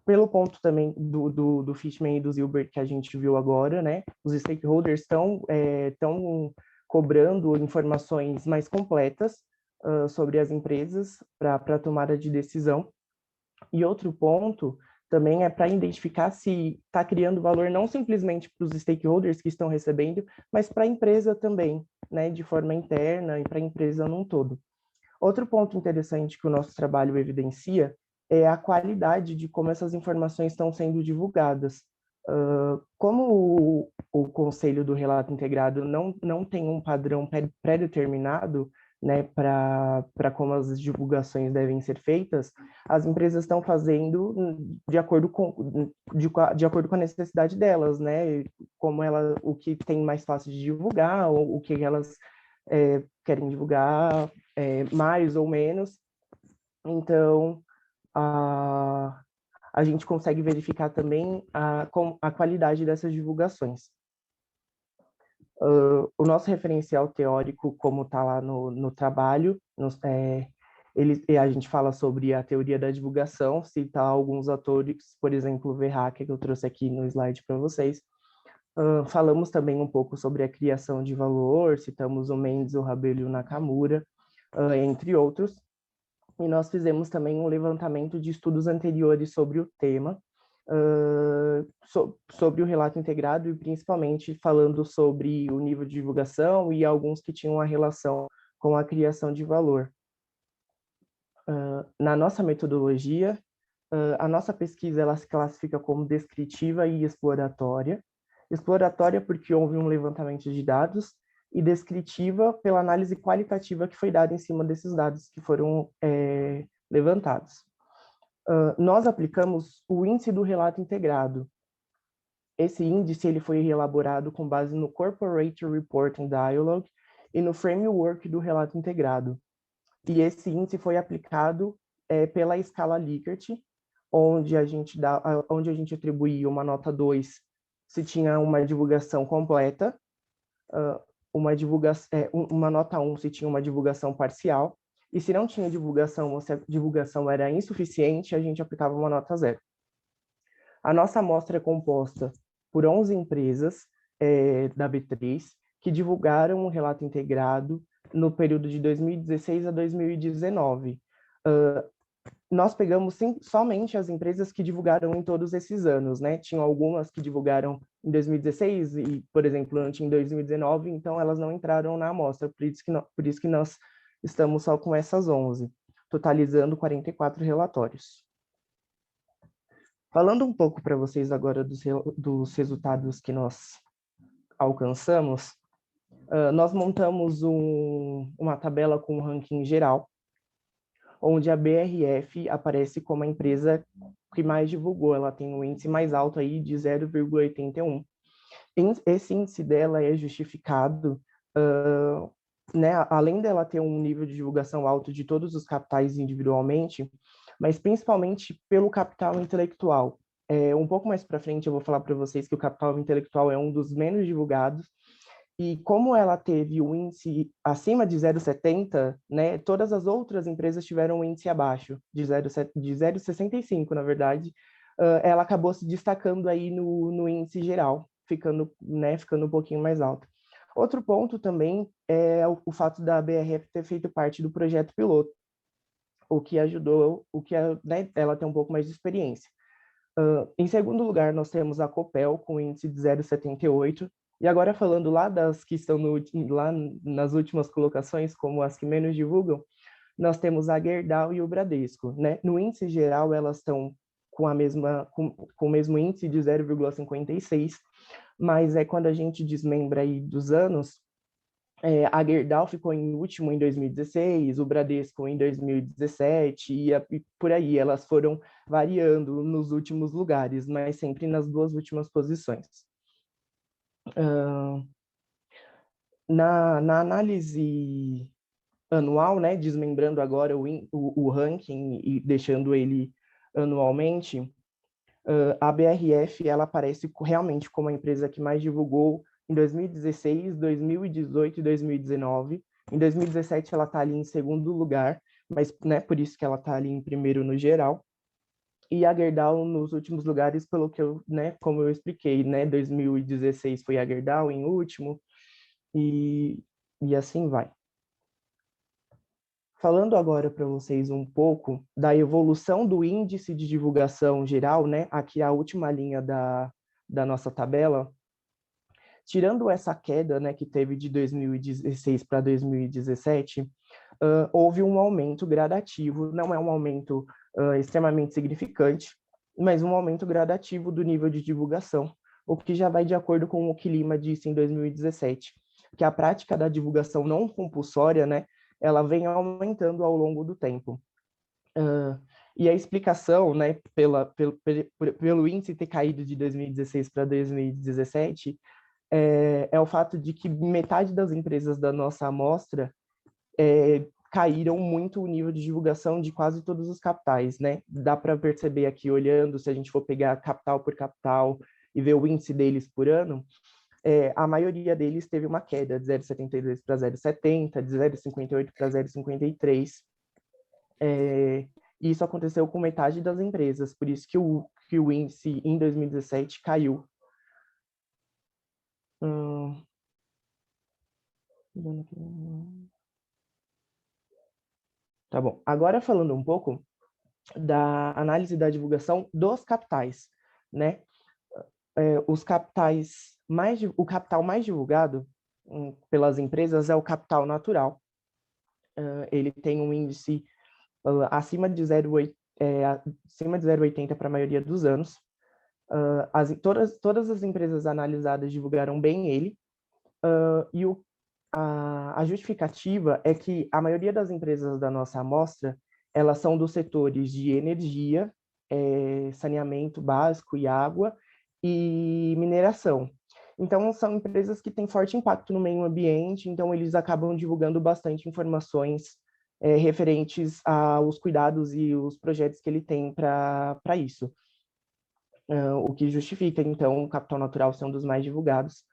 Pelo ponto também do Fishman e do Zilber que a gente viu agora, né? Os stakeholders estão cobrando informações mais completas sobre as empresas para tomada de decisão. E outro ponto também é para identificar se está criando valor não simplesmente para os stakeholders que estão recebendo, mas para a empresa também, né? De forma interna e para a empresa num todo. Outro ponto interessante que o nosso trabalho evidencia é a qualidade de como essas informações estão sendo divulgadas. Como o Conselho do Relato Integrado não tem um padrão pré-determinado, né, para como as divulgações devem ser feitas, as empresas estão fazendo de acordo com a necessidade delas, né, o que tem mais fácil de divulgar, o que elas querem divulgar mais ou menos. Então, a gente consegue verificar também a qualidade dessas divulgações. O nosso referencial teórico, como está lá no trabalho, a gente fala sobre a teoria da divulgação, cita alguns autores, por exemplo, o Verhacker, que eu trouxe aqui no slide para vocês. Falamos também um pouco sobre a criação de valor, citamos o Mendes, o Rabelo e o Nakamura, entre outros. E nós fizemos também um levantamento de estudos anteriores sobre o tema, sobre o relato integrado e principalmente falando sobre o nível de divulgação e alguns que tinham uma relação com a criação de valor. Na nossa metodologia, a nossa pesquisa ela se classifica como descritiva e exploratória. Exploratória porque houve um levantamento de dados e descritiva pela análise qualitativa que foi dada em cima desses dados que foram levantados. Nós aplicamos o índice do relato integrado. Esse índice ele foi elaborado com base no Corporate Reporting Dialogue e no framework do relato integrado. E esse índice foi aplicado pela escala Likert, onde a gente atribuía uma nota 2 se tinha uma divulgação completa, uma nota 1 se tinha uma divulgação parcial, e se não tinha divulgação ou se a divulgação era insuficiente, a gente aplicava uma nota 0. A nossa amostra é composta por 11 empresas da B3 que divulgaram um relato integrado no período de 2016 a 2019. Nós pegamos somente as empresas que divulgaram em todos esses anos, né? Tinham algumas que divulgaram em 2016 e, por exemplo, antes em 2019, então elas não entraram na amostra, por isso que nós estamos só com essas 11, totalizando 44 relatórios. Falando um pouco para vocês agora dos resultados que nós alcançamos, nós montamos uma tabela com um ranking geral, onde a BRF aparece como a empresa que mais divulgou, ela tem um índice mais alto aí de 0,81. Esse índice dela é justificado, né, além dela ter um nível de divulgação alto de todos os capitais individualmente, mas principalmente pelo capital intelectual. Um pouco mais para frente eu vou falar para vocês que o capital intelectual é um dos menos divulgados, e como ela teve o índice acima de 0,70, né, todas as outras empresas tiveram um índice abaixo, de 0,65, na verdade, ela acabou se destacando aí no índice geral, ficando um pouquinho mais alta. Outro ponto também é o fato da BRF ter feito parte do projeto piloto, o que ajudou, né, ela tem um pouco mais de experiência. Em segundo lugar, nós temos a Copel, com índice de 0,78. E agora, falando lá das que estão lá nas últimas colocações, como as que menos divulgam, nós temos a Gerdau e o Bradesco, né? No índice geral, elas estão com o mesmo índice de 0,56, mas quando a gente desmembra aí dos anos, a Gerdau ficou em último em 2016, o Bradesco em 2017, e por aí elas foram variando nos últimos lugares, mas sempre nas duas últimas posições. Na análise anual, né, desmembrando agora o ranking e deixando ele anualmente, a BRF ela aparece realmente como a empresa que mais divulgou em 2016, 2018 e 2019. Em 2017 ela está ali em segundo lugar, mas né, por isso que ela está ali em primeiro no geral. E a Gerdau nos últimos lugares, pelo que eu, né, como eu expliquei, né, 2016 foi a Gerdau em último, e assim vai. Falando agora para vocês um pouco da evolução do índice de divulgação geral, né? Aqui a última linha da nossa tabela. Tirando essa queda, né, que teve de 2016 para 2017, houve um aumento gradativo, não é um aumento extremamente significante, mas um aumento gradativo do nível de divulgação, o que já vai de acordo com o que Lima disse em 2017, que a prática da divulgação não compulsória, né, ela vem aumentando ao longo do tempo. E a explicação, né, pelo índice ter caído de 2016 para 2017, é o fato de que metade das empresas da nossa amostra caíram muito o nível de divulgação de quase todos os capitais, né? Dá para perceber aqui, olhando, se a gente for pegar capital por capital e ver o índice deles por ano, a maioria deles teve uma queda de 0,72 para 0,70, de 0,58 para 0,53. E isso aconteceu com metade das empresas, por isso que o índice em 2017 caiu. Tá bom. Agora falando um pouco da análise da divulgação dos capitais, né? Os capitais o capital mais divulgado pelas empresas é o capital natural. Ele tem um índice acima de 0,80 para a maioria dos anos. Todas as empresas analisadas divulgaram bem ele, e a justificativa é que a maioria das empresas da nossa amostra, elas são dos setores de energia, saneamento básico e água, e mineração. Então, são empresas que têm forte impacto no meio ambiente, então eles acabam divulgando bastante informações referentes aos cuidados e os projetos que ele tem para isso. O que justifica, então, o capital natural ser um dos mais divulgados.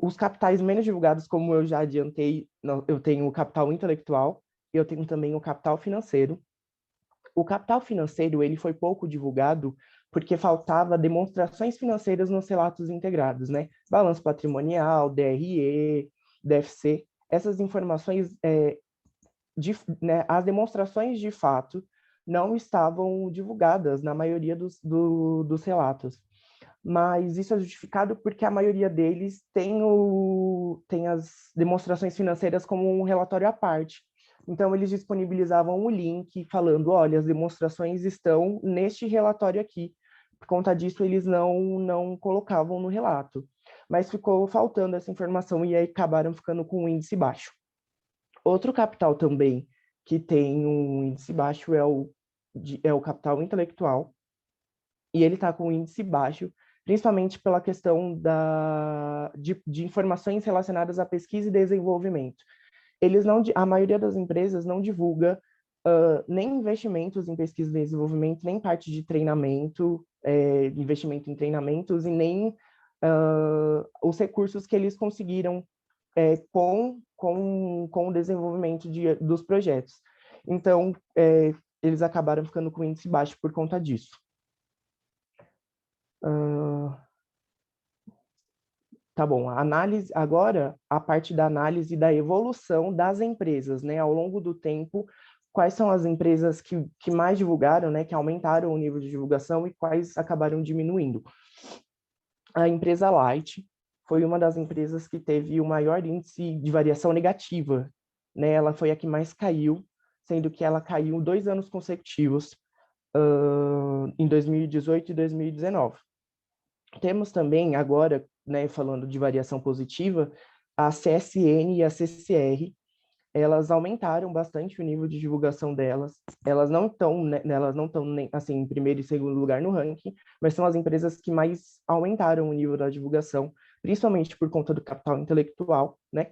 Os capitais menos divulgados, como eu já adiantei, eu tenho o capital intelectual, eu tenho também o capital financeiro. O capital financeiro ele foi pouco divulgado porque faltava demonstrações financeiras nos relatos integrados, né? Balanço patrimonial, DRE, DFC, essas informações, né, as demonstrações de fato não estavam divulgadas na maioria dos relatos. Mas isso é justificado porque a maioria deles tem as demonstrações financeiras como um relatório à parte. Então, eles disponibilizavam o link falando, olha, as demonstrações estão neste relatório aqui. Por conta disso, eles não colocavam no relato. Mas ficou faltando essa informação e aí acabaram ficando com um índice baixo. Outro capital também que tem um índice baixo é o capital intelectual. E ele está com um índice baixo, principalmente pela questão de informações relacionadas à pesquisa e desenvolvimento. A maioria das empresas não divulga nem investimentos em pesquisa e desenvolvimento, nem parte de treinamento, investimento em treinamentos, e nem os recursos que eles conseguiram com o desenvolvimento dos projetos. Então, eles acabaram ficando com índice baixo por conta disso. Tá bom, a análise, agora a parte da análise da evolução das empresas, né, ao longo do tempo, quais são as empresas que mais divulgaram, né, que aumentaram o nível de divulgação e quais acabaram diminuindo. A empresa Light foi uma das empresas que teve o maior índice de variação negativa, né, ela foi a que mais caiu, sendo que ela caiu 2 anos consecutivos, em 2018 e 2019. Temos também agora, né, falando de variação positiva, a CSN e a CCR, elas aumentaram bastante o nível de divulgação delas. Elas não estão, né, nem assim em primeiro e segundo lugar no ranking, mas são as empresas que mais aumentaram o nível da divulgação, principalmente por conta do capital intelectual, né,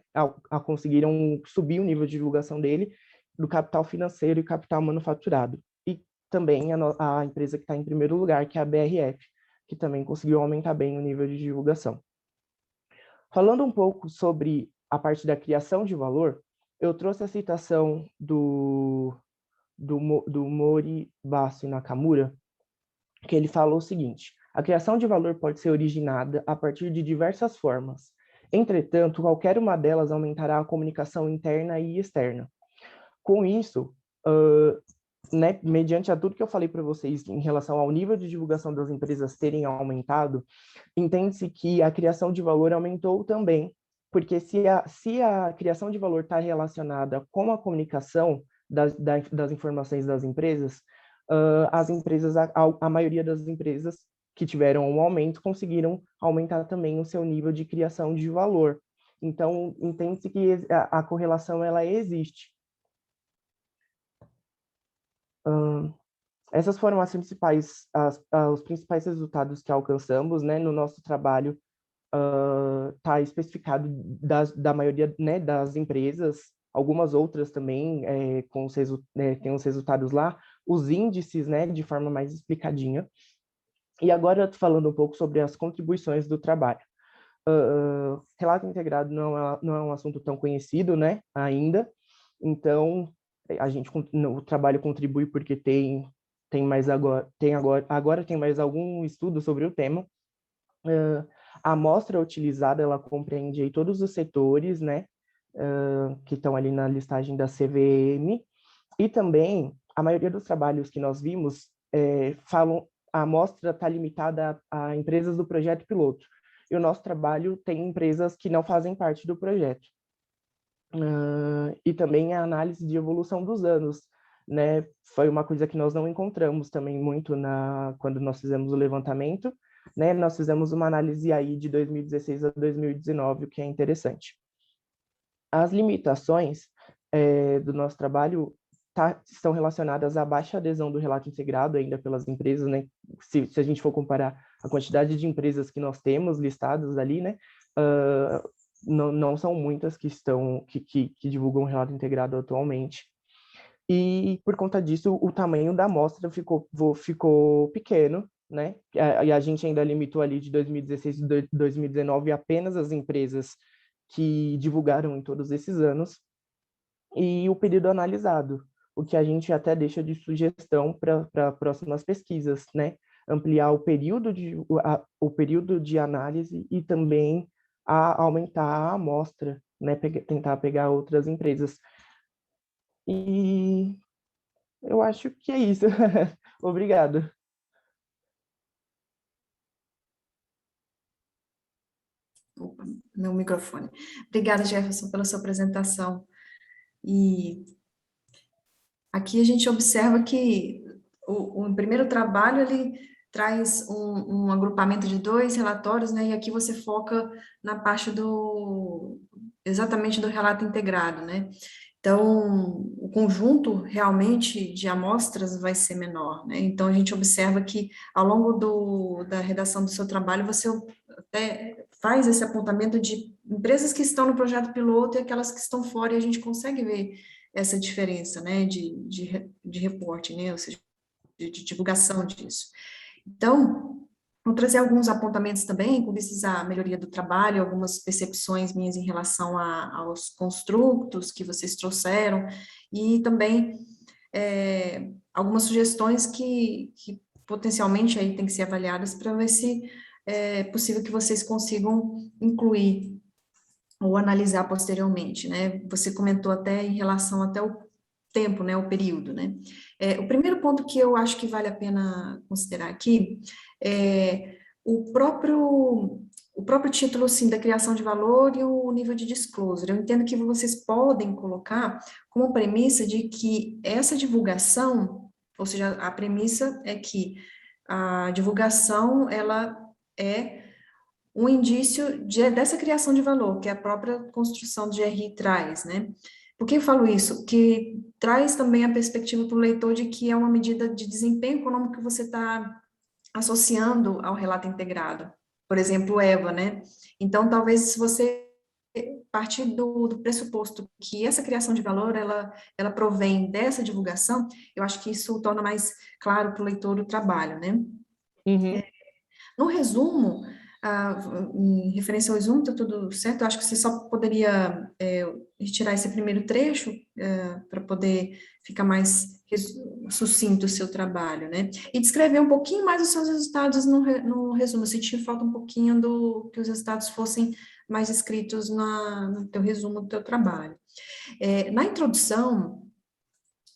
conseguiram subir o nível de divulgação dele, do capital financeiro e capital manufaturado. E também a empresa que está em primeiro lugar, que é a BRF, que também conseguiu aumentar bem o nível de divulgação. Falando um pouco sobre a parte da criação de valor, eu trouxe a citação do Mori Basu Nakamura, que ele falou o seguinte: a criação de valor pode ser originada a partir de diversas formas. Entretanto, qualquer uma delas aumentará a comunicação interna e externa. Com isso, né, mediante a tudo que eu falei para vocês em relação ao nível de divulgação das empresas terem aumentado, entende-se que a criação de valor aumentou também, porque se a criação de valor está relacionada com a comunicação das informações das empresas, as empresas, a maioria das empresas que tiveram um aumento conseguiram aumentar também o seu nível de criação de valor. Então, entende-se que a correlação ela existe. Essas foram os principais resultados que alcançamos, né, no nosso trabalho. Está especificado da maioria, né, das empresas, algumas outras também tem os resultados lá, os índices, né, de forma mais explicadinha. E agora falando um pouco sobre as contribuições do trabalho. Relato integrado não é um assunto tão conhecido, né, ainda, então o trabalho contribui porque agora tem mais algum estudo sobre o tema. A amostra utilizada, ela compreende aí todos os setores, né, que estão ali na listagem da CVM, e também a maioria dos trabalhos que nós vimos a amostra está limitada a empresas do projeto piloto, e o nosso trabalho tem empresas que não fazem parte do projeto. E também a análise de evolução dos anos, né, foi uma coisa que nós não encontramos também muito quando nós fizemos o levantamento, né, nós fizemos uma análise aí de 2016 a 2019, o que é interessante. As limitações do nosso trabalho estão relacionadas à baixa adesão do relato integrado ainda pelas empresas, né, se a gente for comparar a quantidade de empresas que nós temos listadas ali, né, não são muitas que divulgam o relato integrado atualmente. E, por conta disso, o tamanho da amostra ficou pequeno, né? E a gente ainda limitou ali de 2016 e 2019 apenas as empresas que divulgaram em todos esses anos, e o período analisado, o que a gente até deixa de sugestão para próximas pesquisas, né? Ampliar o período de análise e também aumentar a amostra, né? Tentar pegar outras empresas. E eu acho que é isso. Obrigado. Opa, meu microfone. Obrigada, Jefferson, pela sua apresentação. E aqui a gente observa que o primeiro trabalho, ele traz um agrupamento de 2 relatórios, né? E aqui você foca na parte exatamente do relato integrado, né? Então, o conjunto realmente de amostras vai ser menor, né? Então, a gente observa que ao longo da redação do seu trabalho, você até faz esse apontamento de empresas que estão no projeto piloto e aquelas que estão fora, e a gente consegue ver essa diferença, né, de reporte, né, ou seja, de divulgação disso. Então, vou trazer alguns apontamentos também, com vistas à melhoria do trabalho, algumas percepções minhas em relação aos construtos que vocês trouxeram, e também algumas sugestões que potencialmente aí tem que ser avaliadas para ver se é possível que vocês consigam incluir ou analisar posteriormente, né? Você comentou até em relação até o tempo, né, o período, né? O primeiro ponto que eu acho que vale a pena considerar aqui é o próprio título, assim, da criação de valor e o nível de disclosure. Eu entendo que vocês podem colocar como premissa de que essa divulgação, ou seja, a premissa é que a divulgação, ela é um indício dessa criação de valor, que a própria construção do GRI traz, né? Por que eu falo isso? Que traz também a perspectiva para o leitor de que é uma medida de desempenho econômico que você está associando ao relato integrado. Por exemplo, o EVA, né? Então, talvez, se você partir do pressuposto que essa criação de valor, ela provém dessa divulgação, eu acho que isso torna mais claro para o leitor o trabalho, né? Uhum. No resumo, em referência ao resumo, está tudo certo? Eu acho que você só poderia retirar esse primeiro trecho para poder ficar mais sucinto o seu trabalho, né? E descrever um pouquinho mais os seus resultados no resumo. Eu senti falta um pouquinho que os resultados fossem mais escritos no teu resumo do teu trabalho. Na introdução,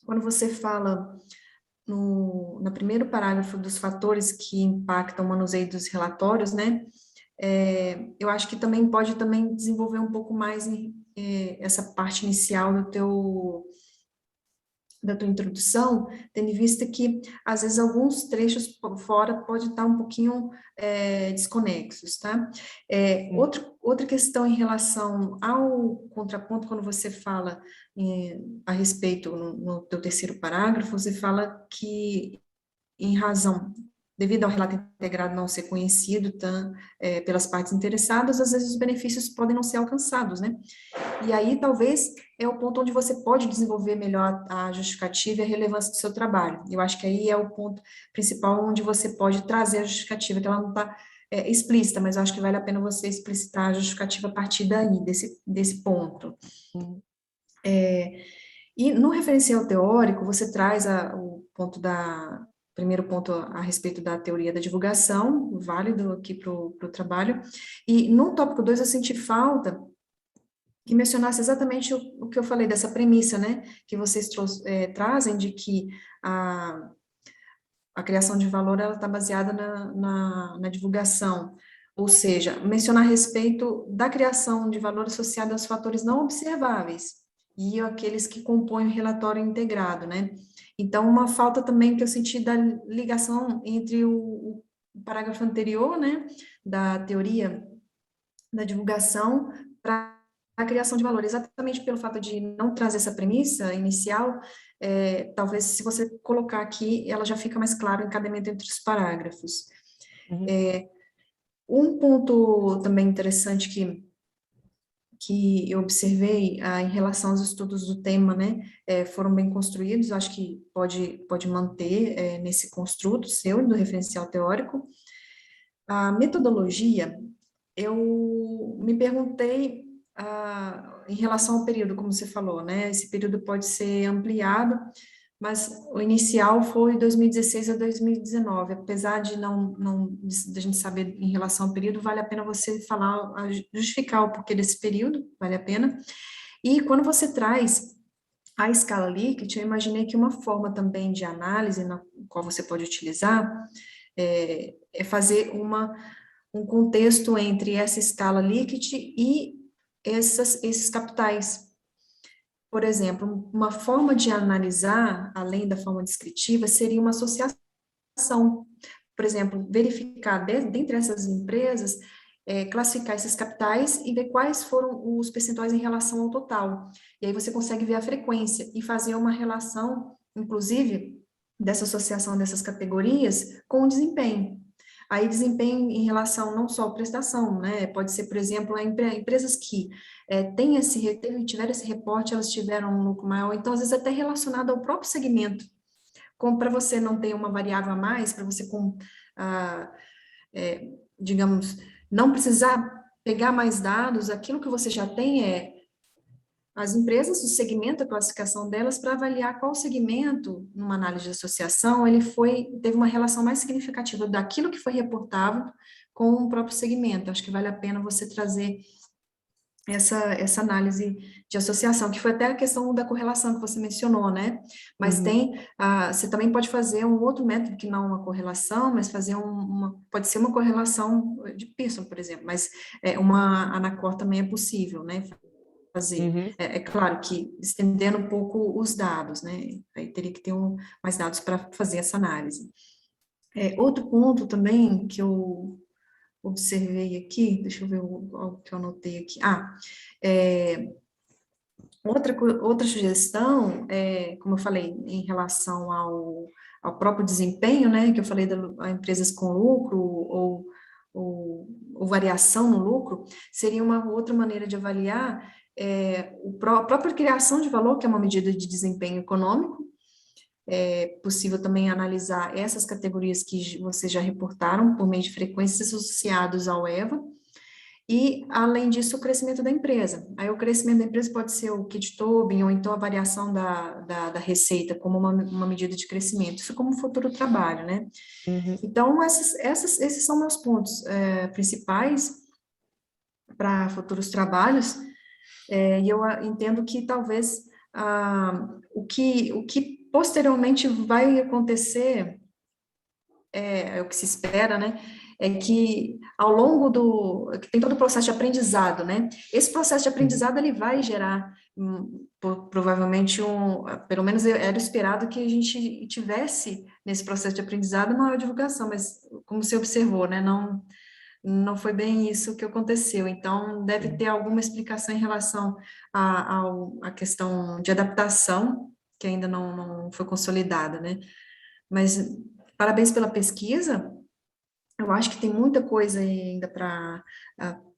quando você fala no primeiro parágrafo dos fatores que impactam o manuseio dos relatórios, né, eu acho que também pode também desenvolver um pouco mais essa parte inicial da tua introdução, tendo em vista que, às vezes, alguns trechos por fora podem estar um pouquinho desconexos, tá? Outra questão em relação ao contraponto, quando você fala a respeito, no teu terceiro parágrafo, você fala que, em razão, devido ao relato integrado não ser conhecido pelas partes interessadas, às vezes os benefícios podem não ser alcançados, né? E aí, talvez, é o ponto onde você pode desenvolver melhor a justificativa e a relevância do seu trabalho. Eu acho que aí é o ponto principal onde você pode trazer a justificativa, que ela não está explícita, mas eu acho que vale a pena você explicitar a justificativa a partir daí, desse ponto. E no referencial teórico, você traz o primeiro ponto a respeito da teoria da divulgação, válido aqui para o trabalho, e no tópico 2 eu senti falta que mencionasse exatamente o que eu falei dessa premissa, né, que vocês trazem de que a criação de valor, ela está baseada na divulgação, ou seja, mencionar a respeito da criação de valor associado aos fatores não observáveis, e aqueles que compõem o relatório integrado, né, então uma falta também que eu senti da ligação entre o parágrafo anterior, né, da teoria da divulgação para a criação de valor, exatamente pelo fato de não trazer essa premissa inicial, talvez se você colocar aqui, ela já fica mais claro o encadamento entre os parágrafos. Uhum. Um ponto também interessante que eu observei em relação aos estudos do tema, né, foram bem construídos, acho que pode manter nesse construto seu, do referencial teórico. A metodologia, eu me perguntei em relação ao período, como você falou, né? Esse período pode ser ampliado, mas o inicial foi 2016 a 2019. Apesar de de a gente saber em relação ao período, vale a pena você falar, justificar o porquê desse período, vale a pena. E quando você traz a escala Likert, eu imaginei que uma forma também de análise na qual você pode utilizar é fazer um contexto entre essa escala Likert e esses capitais. Por exemplo, uma forma de analisar, além da forma descritiva, seria uma associação. Por exemplo, verificar dentre essas empresas, classificar esses capitais e ver quais foram os percentuais em relação ao total. E aí você consegue ver a frequência e fazer uma relação, inclusive, dessa associação dessas categorias com o desempenho. Aí, desempenho em relação não só à prestação, né? Pode ser, por exemplo, empresas que tiveram esse reporte, elas tiveram um lucro maior, então, às vezes, até relacionado ao próprio segmento. Como para você não ter uma variável a mais, para você, digamos, não precisar pegar mais dados, aquilo que você já tem as empresas, o segmento, a classificação delas, para avaliar qual segmento, numa análise de associação, teve uma relação mais significativa daquilo que foi reportado com o próprio segmento. Acho que vale a pena você trazer essa análise de associação, que foi até a questão da correlação que você mencionou, né? Mas você também pode fazer um outro método que não uma correlação, mas fazer pode ser uma correlação de Pearson, por exemplo, mas uma Anacor também é possível, né? Fazer. É claro que estendendo um pouco os dados, né? Aí teria que ter mais dados para fazer essa análise. Outro ponto também que eu observei aqui, deixa eu ver o que eu anotei aqui. Outra sugestão, como eu falei, em relação ao próprio desempenho, né, que eu falei a empresas com lucro ou variação no lucro, seria uma outra maneira de avaliar a própria criação de valor, que é uma medida de desempenho econômico. É possível também analisar essas categorias que vocês já reportaram por meio de frequências associados ao EVA, e, além disso, o crescimento da empresa. Aí, o crescimento da empresa pode ser o kit Tobin, ou então a variação da receita como uma medida de crescimento, isso como futuro trabalho, né? Então, esses são meus pontos principais para futuros trabalhos, e eu entendo que talvez o que posteriormente vai acontecer, é o que se espera, né? É que ao longo que tem todo o processo de aprendizado, né? Esse processo de aprendizado, ele vai gerar, provavelmente, pelo menos era esperado que a gente tivesse, nesse processo de aprendizado, uma maior divulgação, mas, como você observou, né? Não foi bem isso que aconteceu, então deve ter alguma explicação em relação à questão de adaptação, que ainda não foi consolidada, né? Mas parabéns pela pesquisa, eu acho que tem muita coisa ainda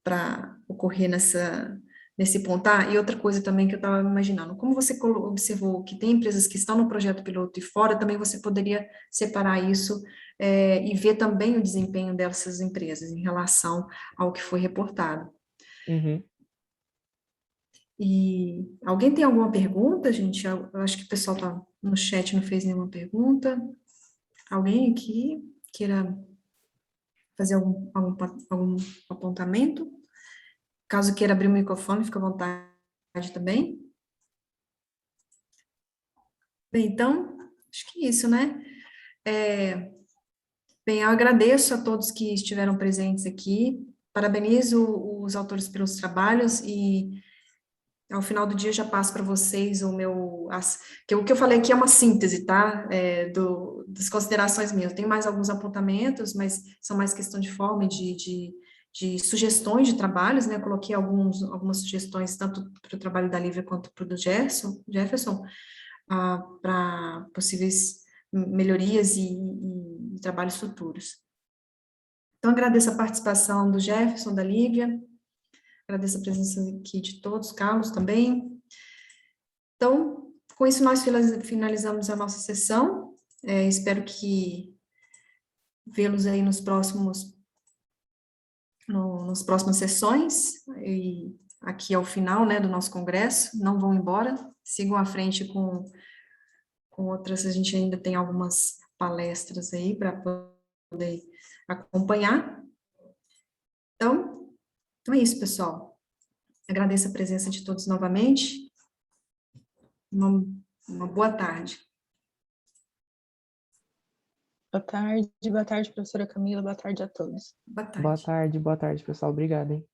para ocorrer nesse ponto. E outra coisa também que eu estava imaginando, como você observou que tem empresas que estão no projeto piloto e fora, também você poderia separar isso e ver também o desempenho dessas empresas em relação ao que foi reportado. E alguém tem alguma pergunta, gente? Eu acho que o pessoal tá no chat, não fez nenhuma pergunta. Alguém aqui queira fazer algum apontamento? Caso queira abrir o microfone, fica à vontade também. Bem, então, acho que é isso, né? Bem, eu agradeço a todos que estiveram presentes aqui, parabenizo os autores pelos trabalhos e ao final do dia eu já passo para vocês o que eu falei aqui é uma síntese, tá? Das considerações minhas. Eu tenho mais alguns apontamentos, mas são mais questão de forma e de sugestões de trabalhos, né? Eu coloquei algumas sugestões, tanto para o trabalho da Lívia quanto para o do Jefferson, para possíveis melhorias e trabalhos futuros. Então, agradeço a participação do Jefferson, da Lívia, agradeço a presença aqui de todos, Carlos também. Então, com isso nós finalizamos a nossa sessão, espero que vê-los aí nas próximas sessões, e aqui ao final, né, do nosso congresso, não vão embora, sigam à frente com outras, a gente ainda tem algumas palestras aí para poder acompanhar. Então é isso, pessoal. Agradeço a presença de todos novamente. Uma boa tarde. Boa tarde, professora Camila, boa tarde a todos. Boa tarde. Boa tarde, pessoal. Obrigado, hein?